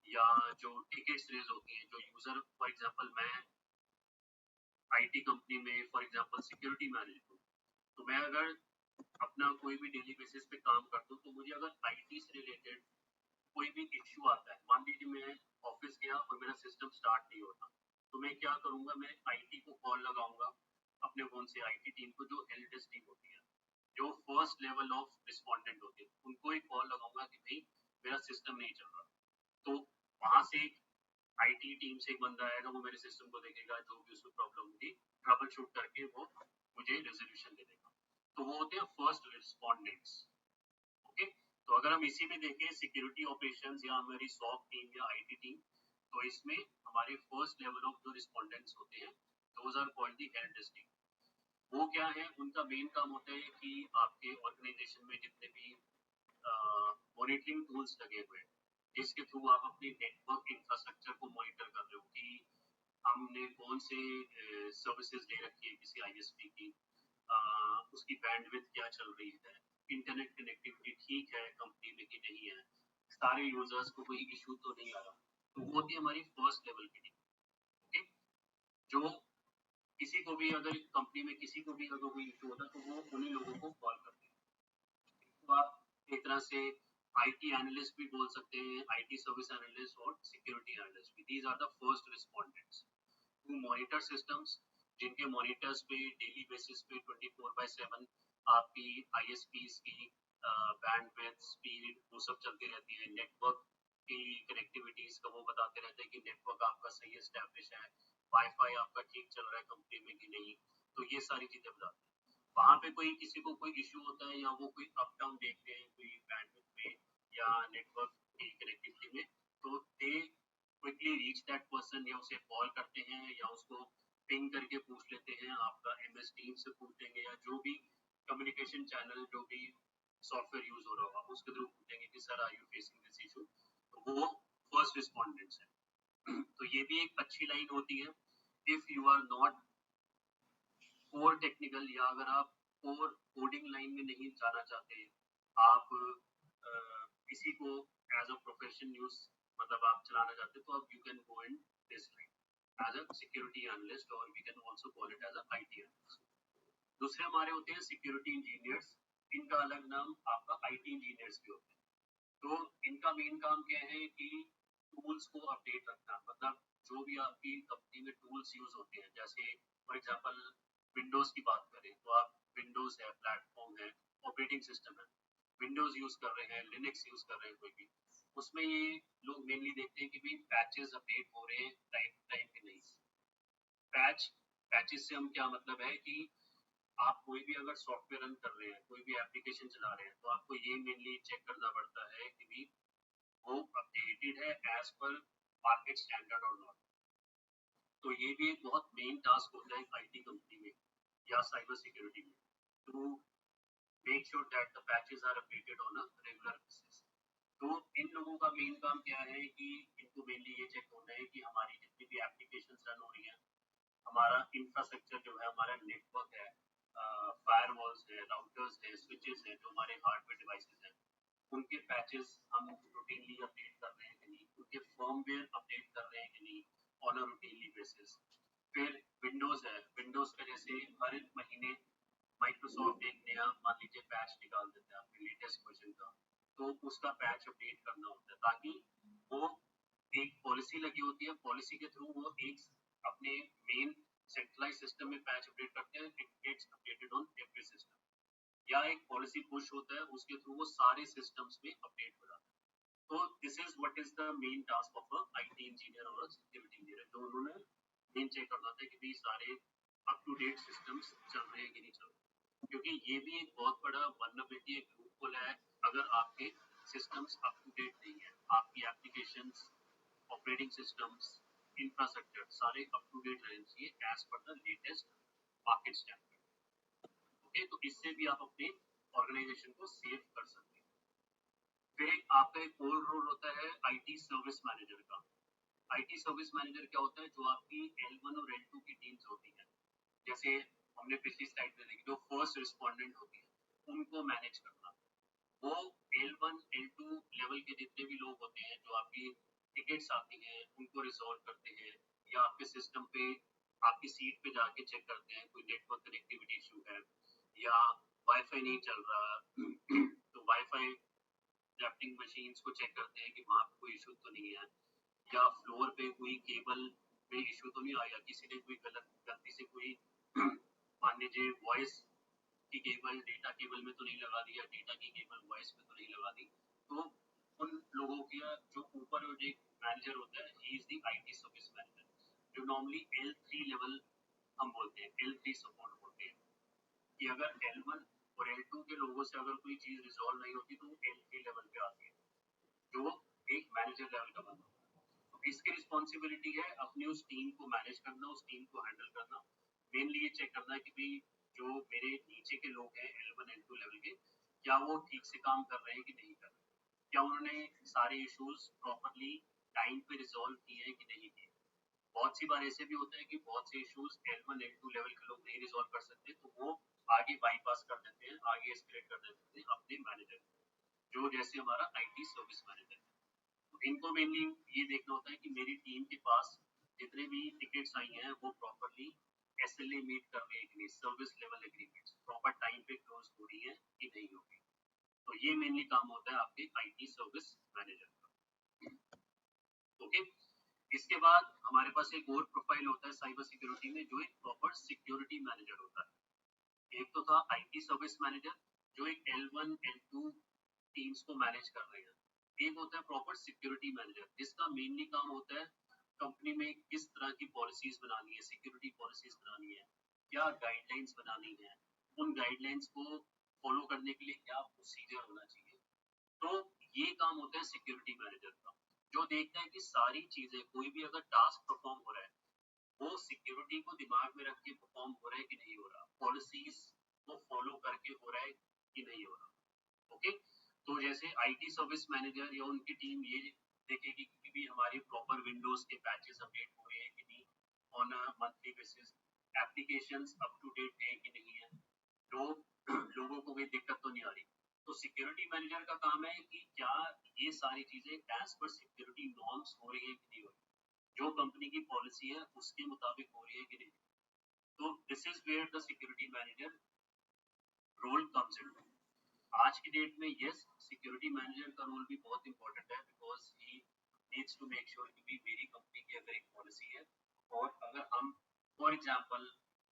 या जो टिकट्स रेज होती हैं, जो यूजर, फॉर एग्जांपल मैं आईटी कंपनी में फॉर एग्जांपल सिक्योरिटी मैनेजर हूँ, तो मैं अगर अपना कोई भी डेली बेसिस पे काम करता हूँ, तो मुझे अगर आईटी से रिलेटेड कोई भी इश्यू आता है, मान लीजिए मैं ऑफिस गया और मेरा सिस्टम स्टार्ट नहीं होता, तो मैं क्या करूंगा, मैं आईटी को कॉल लगाऊंगा अपने फोन से, आईटी टीम को, जो हेल्प डेस्क टीम होती है, जो फर्स्ट लेवल ऑफ रिस्पोंडेंट होते हैं, उनको एक कॉल लगाऊंगा कि भाई मेरा सिस्टम नहीं चल रहा। तो वहां से आईटी टीम से एक बंदा आएगा, वो मेरे सिस्टम को देखेगा, जो भी उसमें प्रॉब्लम होगी ट्रबल शूट करके वो मुझे रेजोल्यूशन दे देगा। तो वो होते हैं फर्स्ट रिस्पोंडेंट्स। ओके, तो अगर हम इसी में देखें सिक्योरिटी ऑपरेशंस या हमारी सॉक टीम या आईटी टीम, तो इसमें हमारे फर्स्ट लेवल ऑफ जो रिस्पोंडेंट्स होते हैं, those are called the help desk team. वो क्या है, उनका मेन काम होता है कि आपके ऑर्गेनाइजेशन में जितने भी मॉनिटरिंग टूल्स लगे हुए हैं, जिसके थ्रू आप अपने नेटवर्क इंफ्रास्ट्रक्चर को मॉनिटर कर रहे हो कि हमने कौन से सर्विसेज दे रखी है किसी आईएसपी की, उसकी बैंडविड्थ क्या चल रही है, इंटरनेट कनेक्टिविटी ठीक है कंपनी में कि नहीं है, सारे यूजर्स को कोई इशू तो नहीं आ रहा, तो वो होती है हमारी फर्स्ट लेवल की टीम। ओके, जो किसी को भी अगर कंपनी में किसी को भी अगर कोई इशू होता है तो वो उन्हीं लोगों को कॉल करते हैं। तो आप एक तरह से आईटी एनालिस्ट भी बोल सकते हैं, आईटी सर्विस एनालिस्ट और सिक्योरिटी एनालिस्ट भी। These are the first respondents to monitor systems, जिनके मॉनिटर्स पे डेली बेसिस पे 24/7 आपकी आईएसपीज की बैंडविड्थ, स्पीड, वो सब चलती रहती है। नेटवर्क की कनेक्टिविटीज का वो बताते रहते हैं कि नेटवर्क आपका सही एस्टैब्लिश है, वाईफाई आपका ठीक चल रहा है कंपनी में कि नहीं, तो ये सारी चीजें बताते हैं। वहां पे कोई किसी को कोई इशू होता है या वो कोई अप डाउन देखते हैं कोई बैंडविड्थ में या नेटवर्क की कनेक्टिविटी में, तो दे क्विकली रीच दैट पर्सन, या उसे कॉल करते हैं या उसको पिंग करके पूछ लेते हैं, आपका एमएस टीम से पूछ लेंगे या जो भी कम्युनिकेशन चैनल जो भी सॉफ्टवेयर यूज हो रहा होगा उसके थ्रू पूछेंगे कि sir are you facing this issue, तो वो फर्स्ट रिस्पॉन्डेंट्स है। तो ये भी एक अच्छी लाइन होती है। If you are not core technical, या अगर आप कोर कोडिंग लाइन में नहीं जाना चाहते, आप किसी को एज अ प्रोफेशन यूज मतलब आप चलाना चाहते, तो आप you can go in this line as a security analyst, और we can also call it as a IT analyst. दूसरे हमारे होते हैं सिक्योरिटी इंजीनियर्स। इनका अलग नाम आपका आईटी इंजीनियर्स भी होते हैं। तो इनका मेन काम क्या है कि टूल्स को अपडेट रखना, मतलब जो भी आपकी कंपनी में टूल्स यूज होते हैं, जैसे फॉर एग्जांपल विंडोज की बात करें तो आप विंडोज है, प्लेटफॉर्म है, ऑपरेटिंग सिस्टम है, विंडोज यूज कर रहे हैं, लिनक्स यूज कर रहे हैं कोई भी, उसमें ये लोग मेनली देखते हैं कि भाई पैचेस अपडेट हो रहे हैं टाइम टू टाइम कि नहीं। पैचेस से हम क्या मतलब है कि आप कोई भी अगर सॉफ्टवेयर रन कर रहे हैं, कोई भी एप्लीकेशन चला रहे हैं, तो आपको ये मेनली चेक करना पड़ता है कि भी वो अपडेटेड है एज पर मार्केट स्टैंडर्ड और नॉट। तो ये भी एक बहुत मेन टास्क होता है आईटी कंपनी में या साइबर सिक्योरिटी में, to make sure that the patches are updated on a regular basis. तो इन लोगों का मेन काम क्या है कि इनको मेनली ये चेक होना है कि हमारी जितनी भी एप्लीकेशंस रन हो रही हैं, हमारा इंफ्रास्ट्रक्चर जो है, हमारा नेटवर्क है, फायरवॉल्स है, राउटर्स है, स्विचेस है, जो हमारे हार्डवेयर डिवाइसेस हैं, उनके पैचेस हम रूटीनली अपडेट कर रहे हैं कि नहीं, उनके फर्मवेयर अपडेट कर रहे हैं कि नहीं ऑन अ रूटीनली बेसिस। फिर विंडोज है, विंडोज का जैसे हर महीने माइक्रोसॉफ्ट एक नया मान लीजिए पैच निकाल देता है अपने लेटेस्ट वर्जन का, तो उसका पैच अपडेट करना होता है, ताकि वो एक पॉलिसी लगी होती है, पॉलिसी के थ्रू वो एक अपने मेन सेंट्रलाइज सिस्टम में पैच अपडेट करते हैं, it gets updated on every system, या एक पॉलिसी पुश होता है उसके थ्रू वो सारे सिस्टम्स में अपडेट हो जाता है। तो this is what is the main task of a IT engineer और सिक्योरिटी इंजीनियर, जो उन्होंने मेन चेक करना होता है कि भाई सारे अप टू डेट सिस्टम्स चल रहे हैं कि नहीं चल रहे, क्योंकि ये भी एक बहुत बड़ा वल्नरेबिलिटी, एक लूपहोल है। अगर आपके सिस्टम्स अप टू डेट नहीं है, आपकी एप्लीकेशंस, ऑपरेटिंग सिस्टम्स, इंफ्रास्ट्रक्चर सारे अप टू डेट रहने चाहिए as per the latest market standard. Okay, तो इससे भी आप अपने ऑर्गेनाइजेशन को सेव कर सकते हैं। फिर आपका एक और रोल होता है आईटी सर्विस मैनेजर का। आईटी सर्विस मैनेजर क्या होता है, जो आपकी L1 और L2 की टीम्स होती हैं, जैसे हमने पिछली स्लाइड में देखी, जो फर्स्ट रिस्पोंडेंट होती है उनको मैनेज करना। वो L1 L2 लेवल के जितने भी लोग होते हैं, जो आपकी टिकट्स आती हैं उनको रिजॉल्व करते हैं, या आपके सिस्टम पे आपकी सीट पे जाके चेक करते हैं कोई नेटवर्क कनेक्टिविटी इशू है या वाईफाई नहीं चल रहा तो वाईफाई ड्राफ्टिंग मशीन्स को चेक करते हैं कि वहाँ पे कोई इशू तो नहीं है, या फ्लोर पे कोई केबल में इशू तो नहीं आया, किसी ने कोई गलती से कोई मान लीजिए वॉइस की केबल डेटा केबल में तो नहीं लगा दी, या डेटा की केबल वॉइस में तो नहीं लगा दी। तो उन लोगों का जो ऊपर जो एक मैनेजर होता है, he is the IT service manager, जो नॉर्मली L3 लेवल हम बोलते हैं, L3 सपोर्ट बोलते हैं, कि अगर L1 और L2 के लोगों से अगर कोई चीज रिजॉल्व नहीं होती तो वो L3 लेवल पे आती है, जो एक मैनेजर लेवल का बंदा। तो इसकी रिस्पॉन्सिबिलिटी है अपनी उस टीम को मैनेज करना, उस टीम को हैंडल करना, मेनली ये चेक करना है कि भाई जो मेरे नीचे के लोग हैं L1 L2 लेवल के, क्या वो ठीक से काम कर रहे हैं कि नहीं कर रहे, क्या उन्होंने सारे इश्यूज प्रॉपरली टाइम पे रिजॉल्व किए हैं कि नहीं किए। बहुत सी बार ऐसे भी होता है कि बहुत से इश्यूज L1 L2 लेवल के लोग नहीं रिजॉल्व कर सकते, तो वो आगे बाईपास कर देते हैं, आगे एस्केलेट कर देते हैं अपने मैनेजर, जो जैसे हमारा आईटी सर्विस मैनेजर है। इनको मेनली ये देखना होता है कि मेरी टीम के पास जितने भी टिकट्स आई हैं वो प्रॉपरली SLA मीट कर रहे हैं कि नहीं, service level agreements proper time पे क्लोज हो रही है कि नहीं हो रही। तो ये मेनली काम होता है आपके IT सर्विस मैनेजर का। ओके, इसके बाद हमारे पास एक और प्रोफाइल होता है साइबर सिक्योरिटी में, जो एक प्रॉपर सिक्योरिटी मैनेजर होता है। एक तो था IT सर्विस मैनेजर जो एक L1 L2 टीम्स को मैनेज कर रहे हैं। एक होता है प्रॉपर सिक्योरिटी मैनेजर जिसका मेनली काम होता है कंपनी में किस तरह की पॉलिसीज बनानी है, सिक्योरिटी पॉलिसीज बनानी है, क्या गाइडलाइंस बनानी है, उन गाइडलाइंस को फॉलो करने के लिए क्या प्रोसीजर होना चाहिए। तो ये काम होता है सिक्योरिटी मैनेजर का, जो देखता है कि सारी चीजें, कोई भी अगर टास्क परफॉर्म हो रहा है वो सिक्योरिटी को दिमाग में रख के परफॉर्म हो रहा है कि नहीं हो रहा, पॉलिसीज को फॉलो करके हो रहा है कि नहीं हो रहा। ओके, तो जैसे IT सर्विस मैनेजर या उनकी टीम ये देखेगी कि भी हमारी प्रॉपर विंडोज के पैचेस अपडेट हो रहे हैं कि नहीं on a monthly basis, applications up to date है कि नहीं है, लोगों को कोई दिक्कत तो नहीं आ रही। तो सिक्योरिटी मैनेजर का काम है कि क्या ये सारी चीजें एज पर सिक्योरिटी नॉर्म्स हो रही है कि नहीं हो रही, जो कंपनी की पॉलिसी है उसके मुताबिक हो रही है कि नहीं। तो this is where the security manager role comes in. आज की डेट में यस, सिक्योरिटी मैनेजर का रोल भी बहुत इंपॉर्टेंट है, because he needs to make sure कि मेरी कंपनी की अगर एक पॉलिसी है और अगर हम फॉर एग्जांपल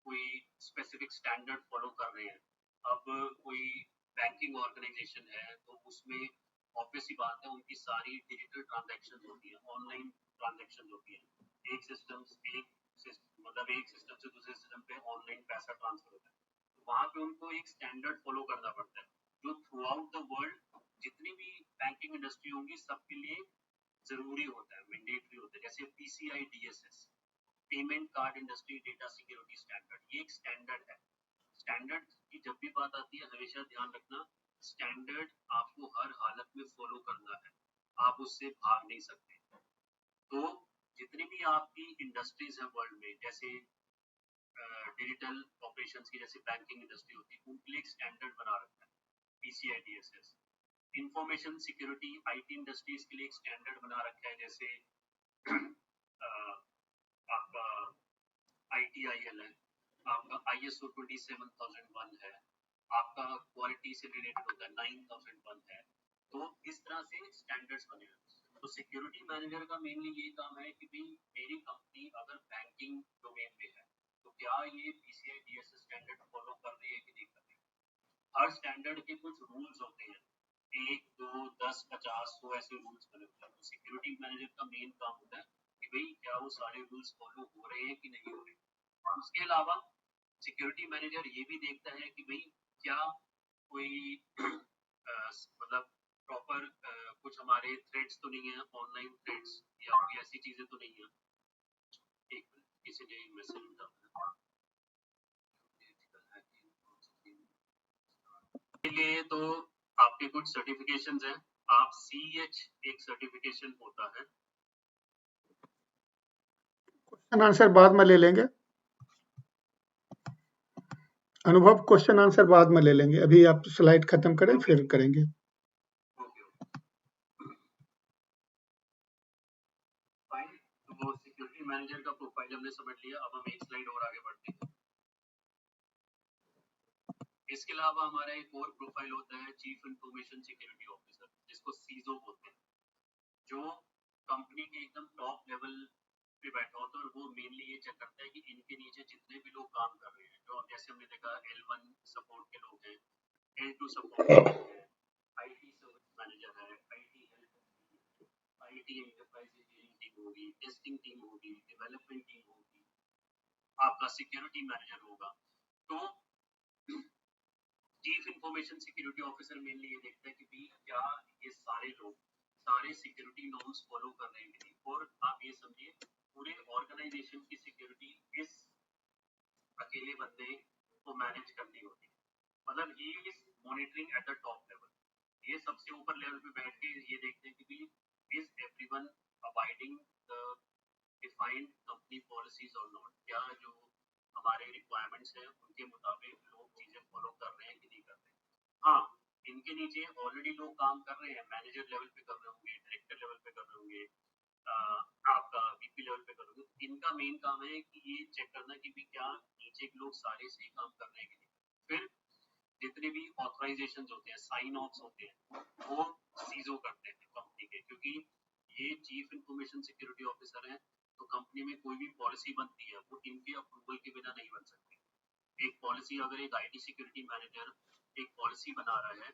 कोई स्पेसिफिक स्टैंडर्ड फॉलो कर रहे हैं, अब कोई बैंकिंग ऑर्गेनाइजेशन है तो उसमें ऑब्वियस ही बात है उनकी सारी डिजिटल ट्रांजैक्शन होती है, ऑनलाइन ट्रांजैक्शन होती है, एक सिस्टम मतलब एक सिस्टम से दूसरे सिस्टम पे ऑनलाइन पैसा ट्रांसफर होता है, तो वहां पे उनको एक स्टैंडर्ड फॉलो करना पड़ता है जो थ्रू आउट द वर्ल्ड जितनी भी बैंकिंग इंडस्ट्री होंगी सबके लिए जरूरी होता है, मैंडेटरी होता है। जैसे PCI DSS, payment card industry data security standard, ये एक स्टैंडर्ड है। स्टैंडर्ड की जब भी बात आती है हमेशा ध्यान रखना, स्टैंडर्ड आपको हर हालत में फॉलो करना है, आप उससे भाग नहीं सकते। तो जितनी भी आपकी इंडस्ट्रीज है वर्ल्ड में, जैसे डिजिटल ऑपरेशंस की जैसे बैंकिंग इंडस्ट्री होती है, उनके लिए एक स्टैंडर्ड बना रखा है PCI DSS। Information security IT industries के लिए एक स्टैंडर्ड बना रखा है, जैसे आपका ITIL है, आपका ISO 27001 है, आपका क्वालिटी से रिलेटेड होता है 9001 है। तो इस तरह से स्टैंडर्ड्स बने हैं। तो सिक्योरिटी मैनेजर का मेनली ये काम है कि भाई मेरी कंपनी अगर बैंकिंग डोमेन में है तो क्या ये PCI DSS स्टैंडर्ड फॉलो कर रही है कि नहीं कर रही। हर स्टैंडर्ड के कुछ रूल्स होते हैं, 1, 2, 10, 50, 100 ऐसे रूल्स बने होते हैं। तो सिक्योरिटी मैनेजर का मेन काम होता है कि भाई क्या वो सारे रूल्स फॉलो हो रहे हैं कि नहीं हो रहे। और उसके अलावा सिक्योरिटी मैनेजर ये भी देखता है कि भाई क्या कोई मतलब प्रॉपर कुछ हमारे थ्रेड्स तो नहीं है, ऑनलाइन थ्रेड्स या कोई ऐसी चीजें तो नहीं है। एक मिनट, किसी ने मैसेज डाला के लिए, तो आपके कुछ सर्टिफिकेशंस हैं, आप CH एक सर्टिफिकेशन होता है। क्वेश्चन आंसर बाद में ले लेंगे, अनुभव क्वेश्चन आंसर बाद में ले लेंगे, अभी आप स्लाइड खत्म करें फिर करेंगे। फाइन, तो सिक्योरिटी मैनेजर का प्रोफाइल हमने समझ लिया, अब हम एक स्लाइड और आगे बढ़ते हैं। इसके अलावा हमारा एक और प्रोफाइल होता है चीफ इंफॉर्मेशन सिक्योरिटी ऑफिसर, जिसको CISO बोलते हैं, जो कंपनी के एकदम टॉप लेवल पे बैठा होता है और वो मेनली ये चेक करता है कि इनके नीचे जितने भी लोग काम कर रहे हैं, जो जैसे हमने देखा L1 सपोर्ट के लोग हैं, L2 सपोर्ट के लोग हैं, IT सर्विस मैनेजर है, IT help, IT enterprise engineering team होगी, टेस्टिंग टीम होगी, डेवलपमेंट टीम होगी, आपका सिक्योरिटी मैनेजर होगा। तो chief information security officer mainly ये देखता है कि भी क्या ये सारे लोग सारे सिक्योरिटी नॉर्म्स फॉलो कर रहे हैं कि नहीं। और आप ये समझिए पूरे ऑर्गेनाइजेशन की सिक्योरिटी इस अकेले बंदे को मैनेज करनी होती है, मतलब he is monitoring at the top level. ये सबसे ऊपर लेवल पे बैठ के ये देखते हैं कि भी is everyone abiding the defined company policies और नॉट, क्या जो हमारे रिक्वायरमेंट्स हैं उनके मुताबिक लोग चीजें फॉलो कर रहे हैं कि नहीं कर रहे हैं। हाँ, इनके नीचे ऑलरेडी लोग काम कर रहे हैं, मैनेजर लेवल पे कर रहे होंगे, डायरेक्टर लेवल पे कर रहे होंगे, आपका VP लेवल पे कर रहे होंगे। इनका मेन काम है कि ये चेक करना कि भी क्या नीचे के लोग सारे सही काम कर रहे हैं कि नहीं। फिर जितने भी ऑथराइजेशन होते हैं, साइन ऑफ्स होते हैं, वो सीजो करते हैं कंपनी के, क्योंकि ये चीफ इंफॉर्मेशन सिक्योरिटी ऑफिसर हैं, तो कंपनी में कोई भी पॉलिसी बनती है वो इनके अप्रूवल के बिना नहीं बन सकती। एक पॉलिसी, अगर एक IT सिक्योरिटी मैनेजर एक पॉलिसी बना रहा है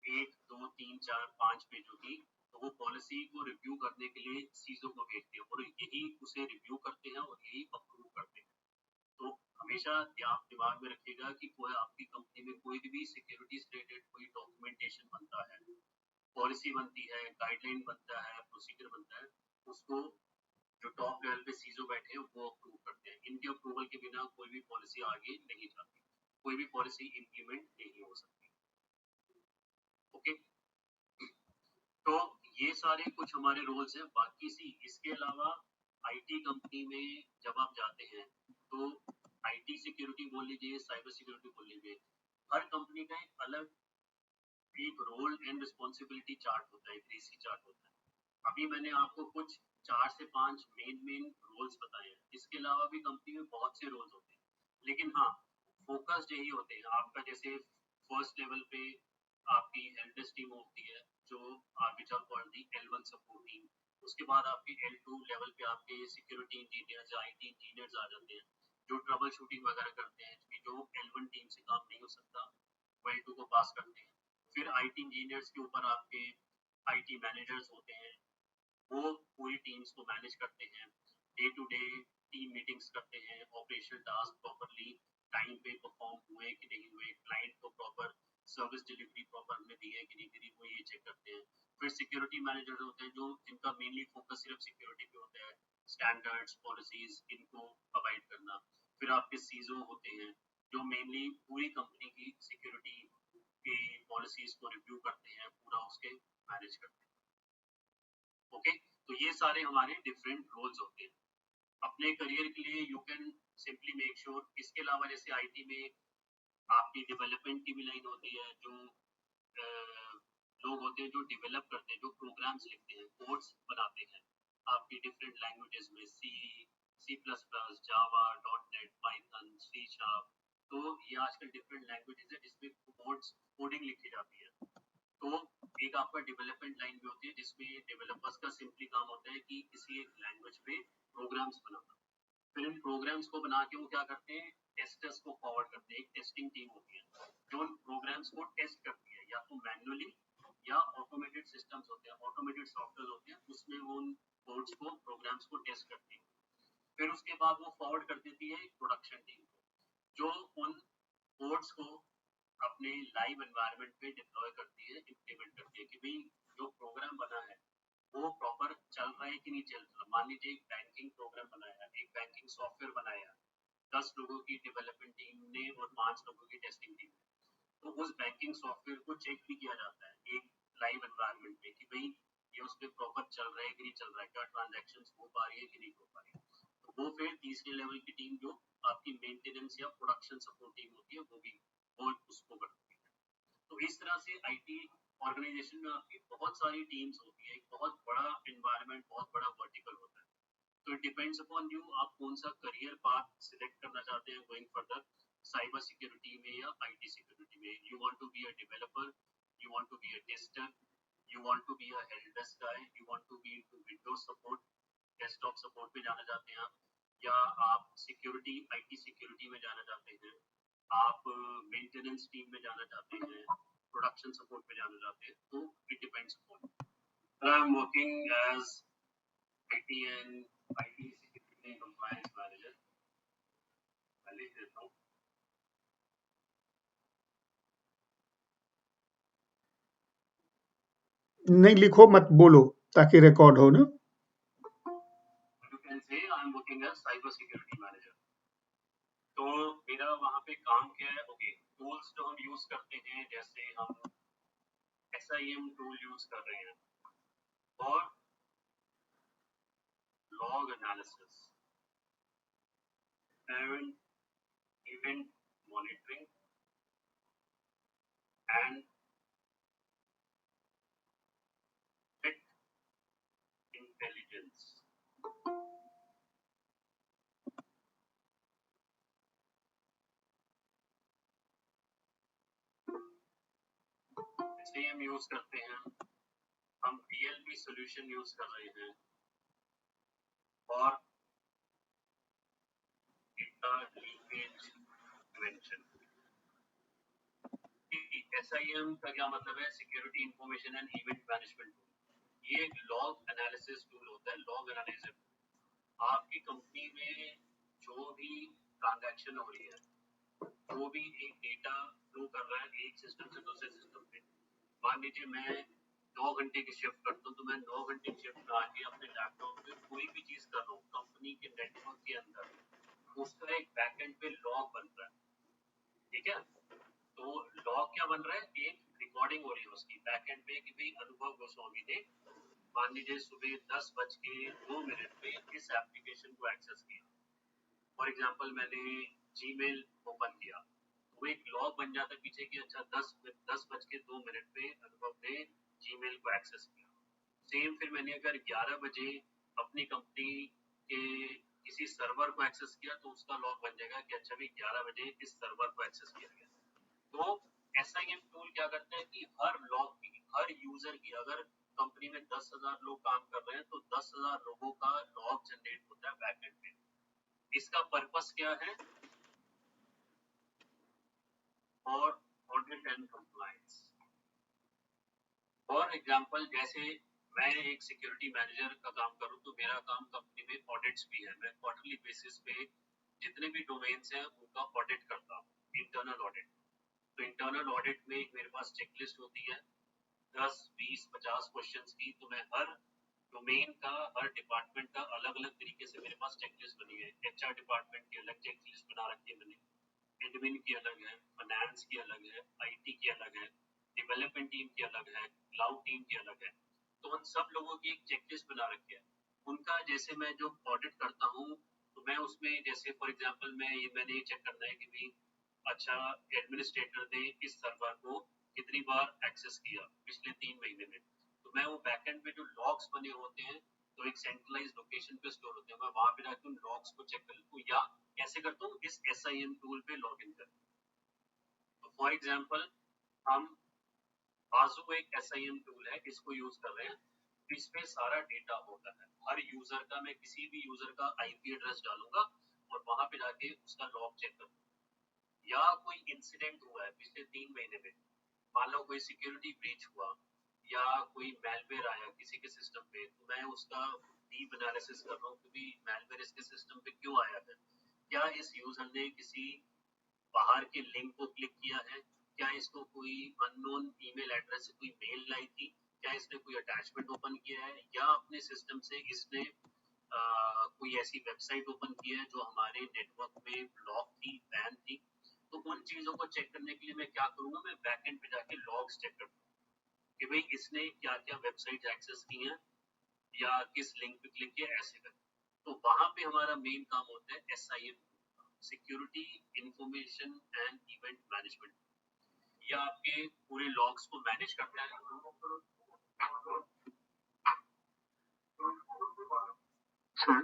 1, 2, 3, 4, 5 पेजों की, तो वो पॉलिसी को रिव्यू करने के लिए सीजो को भेजते हैं और यही उसे रिव्यू करते हैं और यही अप्रूव करते हैं। तो हमेशा दिमाग में रखिएगा कि कोई आपकी कंपनी में कोई भी सिक्योरिटी से रिलेटेड कोई डॉक्यूमेंटेशन बनता है, पॉलिसी बनती है, गाइडलाइन बनता है, प्रोसीजर बनता है, उसको जो टॉप लेवल पे सीजो बैठे हैं वो अप्रूव करते हैं। इनके अप्रूवल के बिना कोई भी पॉलिसी आगे नहीं जाती, कोई भी पॉलिसी इंप्लीमेंट नहीं हो सकती। ओके, तो ये सारे कुछ हमारे रोल्स हैं। बाकी इसके अलावा IT कंपनी में जब आप जाते हैं तो IT सिक्योरिटी बोल लीजिए, साइबर सिक्योरिटी बोल लीजिए, हर कंपनी का एक अलग एक रोल एंड रिस्पॉन्सिबिलिटी चार्ट होता है, एक रेसी चार्ट होता है। अभी मैंने आपको कुछ 4 से 5 मेन रोल्स बताए हैं। इसके अलावा भी कंपनी में बहुत से रोल्स होते हैं, लेकिन हाँ, फोकस्ड यही होते हैं। आपका जैसे फर्स्ट लेवल पे आपकी हेल्प डेस्क टीम होती है, जो which are called the L1 support team. उसके बाद आपकी L2 लेवल पे आपके सिक्योरिटी इंजीनियर्स या IT इंजीनियर्स आ जाते हैं, जो ट्रबल शूटिंग वगैरह करते हैं, कि जो L1 टीम से काम नहीं हो सकता वो L2 को पास करते हैं। फिर IT इंजीनियर्स के ऊपर आपके IT मैनेजर्स होते हैं, वो पूरी टीम्स को मैनेज करते हैं, day to day team meetings करते हैं, ऑपरेशनल टास्क प्रॉपरली टाइम पे परफॉर्म हुए कि नहीं हुए, क्लाइंट को प्रॉपर सर्विस डिलीवरी प्रॉपर में दी है कि नहीं करी, वो ये चेक करते हैं। फिर सिक्योरिटी मैनेजर होते हैं, जो जिनका मेनली फोकस सिर्फ सिक्योरिटी पे होता है, स्टैंडर्ड्स पॉलिसीज इनको प्रोवाइड करना। फिर आपके सीजो होते हैं, जो मेनली पूरी कंपनी की सिक्योरिटी की पॉलिसीज को रिव्यू करते हैं, पूरा उसके मैनेज करते हैं। ओके, तो ये सारे हमारे डिफरेंट रोल्स होते हैं। अपने करियर के लिए you can simply make sure. इसके अलावा जैसे IT में आपकी डेवलपमेंट की भी लाइन होती है, जो लोग होते हैं जो डेवलप करते हैं, जो प्रोग्राम्स लिखते हैं, कोड्स बनाते हैं आपकी डिफरेंट लैंग्वेजेस में, C++, जावा, .NET, पाइथन, C#। तो ये आजकल डिफरेंट लैंग्वेजेस है जिसमें कोडिंग लिखी जाती है। तो एक आपका डेवलपमेंट लाइन भी होती है, जिसमें डेवलपर्स का सिंपली काम होता है कि किसी एक लैंग्वेज पे प्रोग्राम्स बनाना। फिर इन प्रोग्राम्स को बना के वो क्या करते हैं, टेस्टर्स को फॉरवर्ड करते हैं। एक टेस्टिंग टीम होती है जो उन प्रोग्राम्स को टेस्ट करती है, या तो मैन्युअली या ऑटोमेटेड सिस्टम्स होते हैं, ऑटोमेटेड सॉफ्टवेयर होते हैं, उसमें वो उन कोड्स को, प्रोग्राम्स को टेस्ट करती है। फिर उसके बाद वो फॉरवर्ड कर देती है प्रोडक्शन टीम को, जो उन कोड्स को अपने लाइव एनवायरनमेंट पे डिप्लॉय करती है, इंप्लीमेंट करती है, कि भाई जो प्रोग्राम बना है वो प्रॉपर चल रहा है कि नहीं चल रहा। मान लीजिए एक बैंकिंग प्रोग्राम बनाया, एक बैंकिंग सॉफ्टवेयर बनाया 10 लोगों की डेवलपमेंट टीम ने और 5 लोगों की टेस्टिंग टीम ने, तो उस बैंकिंग सॉफ्टवेयर को चेक भी किया जाता है एक लाइव एनवायरनमेंट में, कि भाई ये उस पर प्रॉपर चल रहा है कि नहीं चल रहा है, क्या ट्रांजेक्शन हो पा रही है कि नहीं हो पा रही है। तो वो फिर तीसरे लेवल की टीम, जो आपकी मेंटेनेंस या प्रोडक्शन सपोर्ट टीम होती है, वो उसको करती है। तो इस तरह से IT ऑर्गेनाइजेशन में आपकी बहुत सारी टीम्स होती है, एक बहुत बड़ा एनवायरनमेंट, बहुत बड़ा वर्टिकल होता है। तो इट डिपेंड्स अपॉन यू, आप कौन सा करियर पाथ सिलेक्ट करना चाहते हैं गोइंग फर्दर, साइबर सिक्योरिटी में या IT सिक्योरिटी में। You want to be a developer, you want to be a tester, you want to be a help desk guy, you want to be into Windows support, desktop support पे जाना चाहते हैं आप, या आप सिक्योरिटी IT सिक्योरिटी में जाना चाहते हैं, आप मेंटेनेंस टीम में जाना चाहते हैं, प्रोडक्शन सपोर्ट पे जाना चाहते हैं, तो it depends upon. I am working as IT and IT security and compliance manager. मैं लिख देता हूँ। नहीं लिखो मत, बोलो ताकि रिकॉर्ड हो ना। You can say I am working as cyber security manager. तो मेरा वहाँ पे काम क्या है? ओके, टूल्स जो हम यूज करते हैं, जैसे हम SIM टूल यूज कर रहे हैं, और log analysis and event monitoring and intelligence. SIEM use करते हैं, हम DLP सॉल्यूशन यूज कर रहे हैं और डेटा लीकेज प्रिवेंशन। SIM का क्या मतलब है? Security information and event management tool. ये एक लॉग एनालिसिस टूल होता है, लॉग एनालिसिस। आपकी कंपनी में जो भी ट्रांजैक्शन हो रही है, जो भी एक डेटा फ्लो कर रहा है एक सिस्टम से दूसरे सिस्टम पे, मान लीजिए मैं 9 घंटे की शिफ्ट करता हूँ, तो मैं 9 घंटे की शिफ्ट में आके अपने लैपटॉप पे कोई भी चीज कर रहा हूँ कंपनी के नेटवर्क के अंदर, उसका एक बैकएंड पे लॉग बन रहा है। ठीक है, तो लॉग क्या बन रहा है? एक रिकॉर्डिंग हो रही है उसकी बैकएंड पे कि भाई अनुभव गोस्वामी ने मान लीजिए सुबह 10:02 पे इस एप्लीकेशन को एक्सेस किया। फॉर एग्जांपल मैंने जीमेल ओपन किया, वो एक लॉग बन जाता है पीछे कि अच्छा 10:02 पे अनुभव ने जीमेल को एक्सेस किया। सेम फिर मैंने अगर 11 बजे अपनी कंपनी के किसी सर्वर को एक्सेस किया तो उसका लॉग बन जाएगा कि अच्छा भी 11 बजे इस सर्वर को एक्सेस किया गया। तो SIM टूल क्या करता है कि हर लॉग की, हर यूजर की, अगर कंपनी में 10,000 लोग काम कर रहे हैं तो 10,000 लोगों का लॉग जनरेट होता है बैकएंड पे। इसका पर्पस क्या है? और audit and compliance. For example जैसे मैं एक सिक्योरिटी मैनेजर का काम करूं तो मेरा काम कंपनी में ऑडिट्स भी है। मैं क्वार्टरली बेसिस पे जितने भी डोमेन्स हैं उनका ऑडिट करता हूं, इंटरनल ऑडिट। तो इंटरनल ऑडिट में एक मेरे पास चेकलिस्ट होती है 10, 20, 50 क्वेश्चंस की। तो मैं हर डोमेन का, हर डिपार्टमेंट का अलग अलग तरीके से मेरे पास चेकलिस्ट बनी है। HR डिपार्टमेंट की अलग चेकलिस्ट बना रखी है मैंने, एडमिन की अलग है, फाइनेंस की अलग है, IT की अलग है, डेवलपमेंट टीम की अलग है, क्लाउड टीम की अलग है। तो उन सब लोगों की एक चेकलिस्ट बना रखी है। उनका जैसे मैं जो ऑडिट करता हूँ तो मैं उसमें जैसे फॉर एग्जांपल मैंने ये चेक करना है कि भाई अच्छा एडमिनिस्ट्रेटर ने इस सर्वर को कितनी बार एक्सेस किया पिछले 3 महीने में। तो मैं वो बैकएंड पे जो लॉग्स बने होते हैं तो एक सेंट्रलाइज लोकेशन पे स्टोर होते हैं, मैं वहां पे जाकर उन लॉग्स को चेक कर लेता हूँ। या कैसे करता हूँ? इस SIM टूल पे लॉग इन करता हूँ। तो फॉर एग्जाम्पल हम बाजू एक SIM टूल है, इसको यूज कर रहे हैं। इसमें सारा डेटा होता है हर यूजर का। मैं किसी भी यूजर का IP एड्रेस डालूंगा और वहां पे जाके उसका लॉग चेक करूंगा। या कोई इंसिडेंट हुआ है पिछले 3 महीने में, मान लो कोई सिक्योरिटी ब्रीच हुआ या कोई मैलवेयर आया किसी के सिस्टम पे, तो मैं उसका डीप एनालिसिस कर रहा हूँ कि मैलवेयर इसके सिस्टम पे क्यों आया है। क्या इस यूजर ने किसी बाहर के लिंक को क्लिक किया है? क्या इसको कोई अननोन ईमेल एड्रेस से कोई मेल आई थी? क्या इसने कोई अटैचमेंट ओपन किया है? या अपने सिस्टम से इसने कोई ऐसी वेबसाइट ओपन की है जो हमारे नेटवर्क में ब्लॉक थी, बैन थी? तो उन चीजों को चेक करने के लिए मैं क्या करूंगा, मैं बैकएंड पे जाके लॉग्स चेक करूंगा कि भाई इसने क्या क्या वेबसाइट एक्सेस की हैं या किस लिंक पे क्लिक किया, ऐसे कर। तो वहां पे हमारा मेन काम होता है SIM, security information and event management. ये आपके पूरे लॉग्स को मैनेज करता है। सर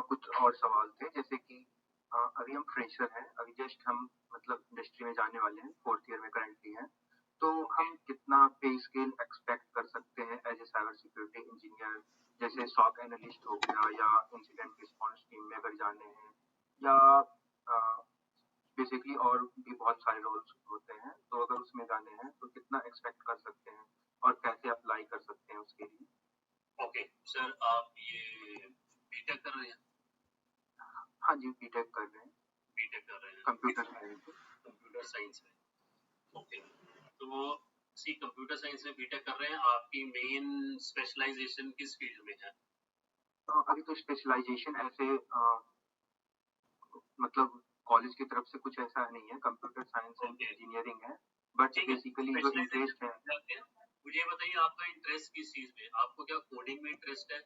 कुछ और सवाल थे, जैसे कि अभी हम फ्रेशर हैं, अभी जस्ट हम मतलब इंडस्ट्री में जाने वाले हैं, 4th ईयर में करंटली हैं, तो हम कितना पे स्केल एक्सपेक्ट कर सकते हैं as a cyber security engineer? जैसे SOC एनालिस्ट हो गया या इंसिडेंट रिस्पॉन्स टीम में अगर जाने हैं, या बेसिकली और भी बहुत सारे रोल्स होते हैं, तो अगर उसमें जाने हैं तो कितना एक्सपेक्ट कर सकते हैं और कैसे अप्लाई कर सकते हैं उसके लिए? ओके सर, आप ये बीटेक कर रहे हैं? हाँ जी, बीटेक कर रहे हैं। बीटेक कर रहे हैं कंप्यूटर साइंस। कंप्यूटर साइंस में। ओके, तो सी कंप्यूटर साइंस में बीटेक कर रहे हैं, आपकी मेन स्पेशलाइजेशन किस फील्ड में है? अभी तो स्पेशलाइजेशन ऐसे मतलब कॉलेज की तरफ से कुछ ऐसा नहीं है, कंप्यूटर साइंस एंड इंजीनियरिंग है, बट बेसिकली जो इंटरेस्ट है। मुझे बताइए आपका इंटरेस्ट किस चीज में? आपको क्या कोडिंग में इंटरेस्ट है,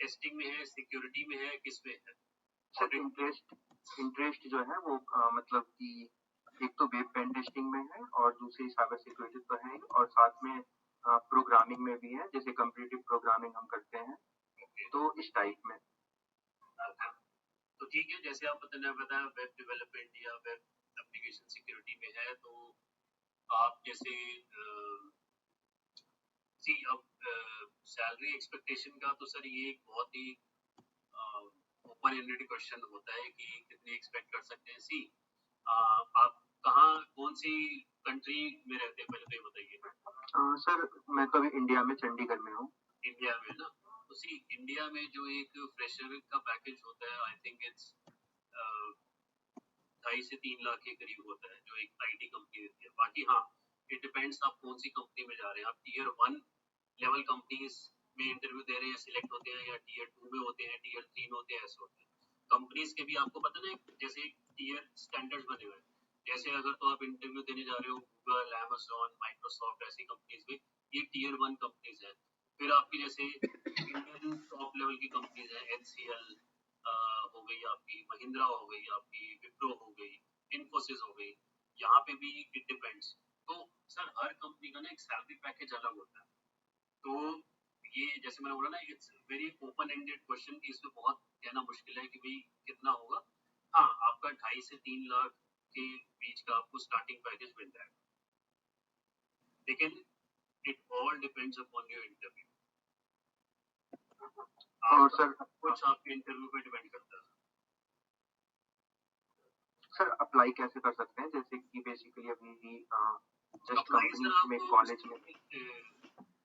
टेस्टिंग में है, सिक्योरिटी में है, किस में है? सर इंटरेस्ट जो है वो मतलब कि एक तो वेब पेन टेस्टिंग में है और दूसरी साइबर सिक्योरिटी तो है, और साथ में प्रोग्रामिंग में भी है, जैसे कंप्यूटर प्रोग्रामिंग हम करते हैं। तो इस टाइप में। तो ठीक है, जैसे आप बताया वेब डेवलपमेंट या वेब एप्लीकेशन सिक्योरिटी में है, तो आप जैसे अब सैलरी एक्सपेक्टेशन का तो सर ये एक बहुत ही ओपन एंडेड क्वेश्चन होता है कि कितने एक्सपेक्ट कर सकते हैं। आप कहाँ कौन सी कंट्री में रहते हैं, पहले तो ये बताइए। सर मैं तो अभी इंडिया में चंडीगढ़ में हूँ। इंडिया में ना, तो इंडिया में जो एक फ्रेशर का पैकेज होता है, आई थिंक इट्स 2.5 से 3 लाख के करीब होता है, जो एक आईटी कंपनी देती है। बाकी हाँ, इट डिपेंड्स आप कौन सी कंपनी में जा रहे हैं। आप टीयर 1 लेवल कंपनीज में इंटरव्यू दे रहे हैं, सिलेक्ट होते हैं, या टीयर 2 में होते हैं, टीयर 3 होते हैं, ऐसे होते हैं। कंपनीज के भी आपको पता ना, जैसे टीयर स्टैंडर्ड्स बने हुए हैं। जैसे अगर तो आप इंटरव्यू देने जा रहे हो गूगल, अमेज़न, माइक्रोसॉफ्ट ऐसी कंपनीज में, ये टीयर 1 कंपनीज है। फिर आपकी जैसे इंडियन टॉप लेवल की कंपनीज है, एचसीएल हो गई आपकी, महिंद्रा हो गई आपकी, विप्रो हो गई, इन्फोसिस हो गई, यहाँ पे भी इट डिपेंड्स। तो सर हर कंपनी का ना एक सैलरी पैकेज अलग होता है। तो ये जैसे मैंने बोला ना, it's very open ended question, कि इसमें बहुत कहना मुश्किल है कि भाई कितना होगा। हाँ, आपका 2.5 से 3 लाख के बीच का आपको स्टार्टिंग पैकेज मिल जाएगा, लेकिन it all depends upon your interview. और सर कुछ आपके इंटरव्यू पे डिपेंड करता है। सर अप्लाई कैसे कर सकते हैं, जैसे कि बेसिकली अभी जस्ट कंपनी में कॉलेज में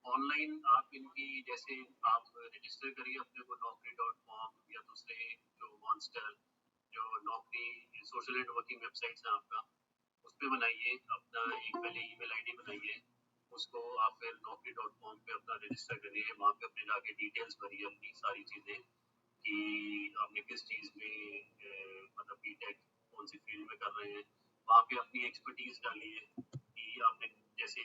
ऑनलाइन आप इनकी, जैसे आप रजिस्टर करिए अपने को naukri.com या दूसरे जो मॉन्स्टर, जो नौकरी सोशल नेटवर्किंग वेबसाइट्स हैं आपका, उस पर बनाइए अपना एक पहले ईमेल आईडी बनाइए, उसको आप फिर naukri.com पे अपना रजिस्टर करिए, वहाँ पे अपने जाके डिटेल्स भरिए अपनी सारी चीज़ें, कि आपने किस चीज़ में मतलब बीटेक कौन सी फील्ड में कर रहे हैं, वहाँ पे अपनी एक्सपर्टीज डालिए, कि आपने जैसे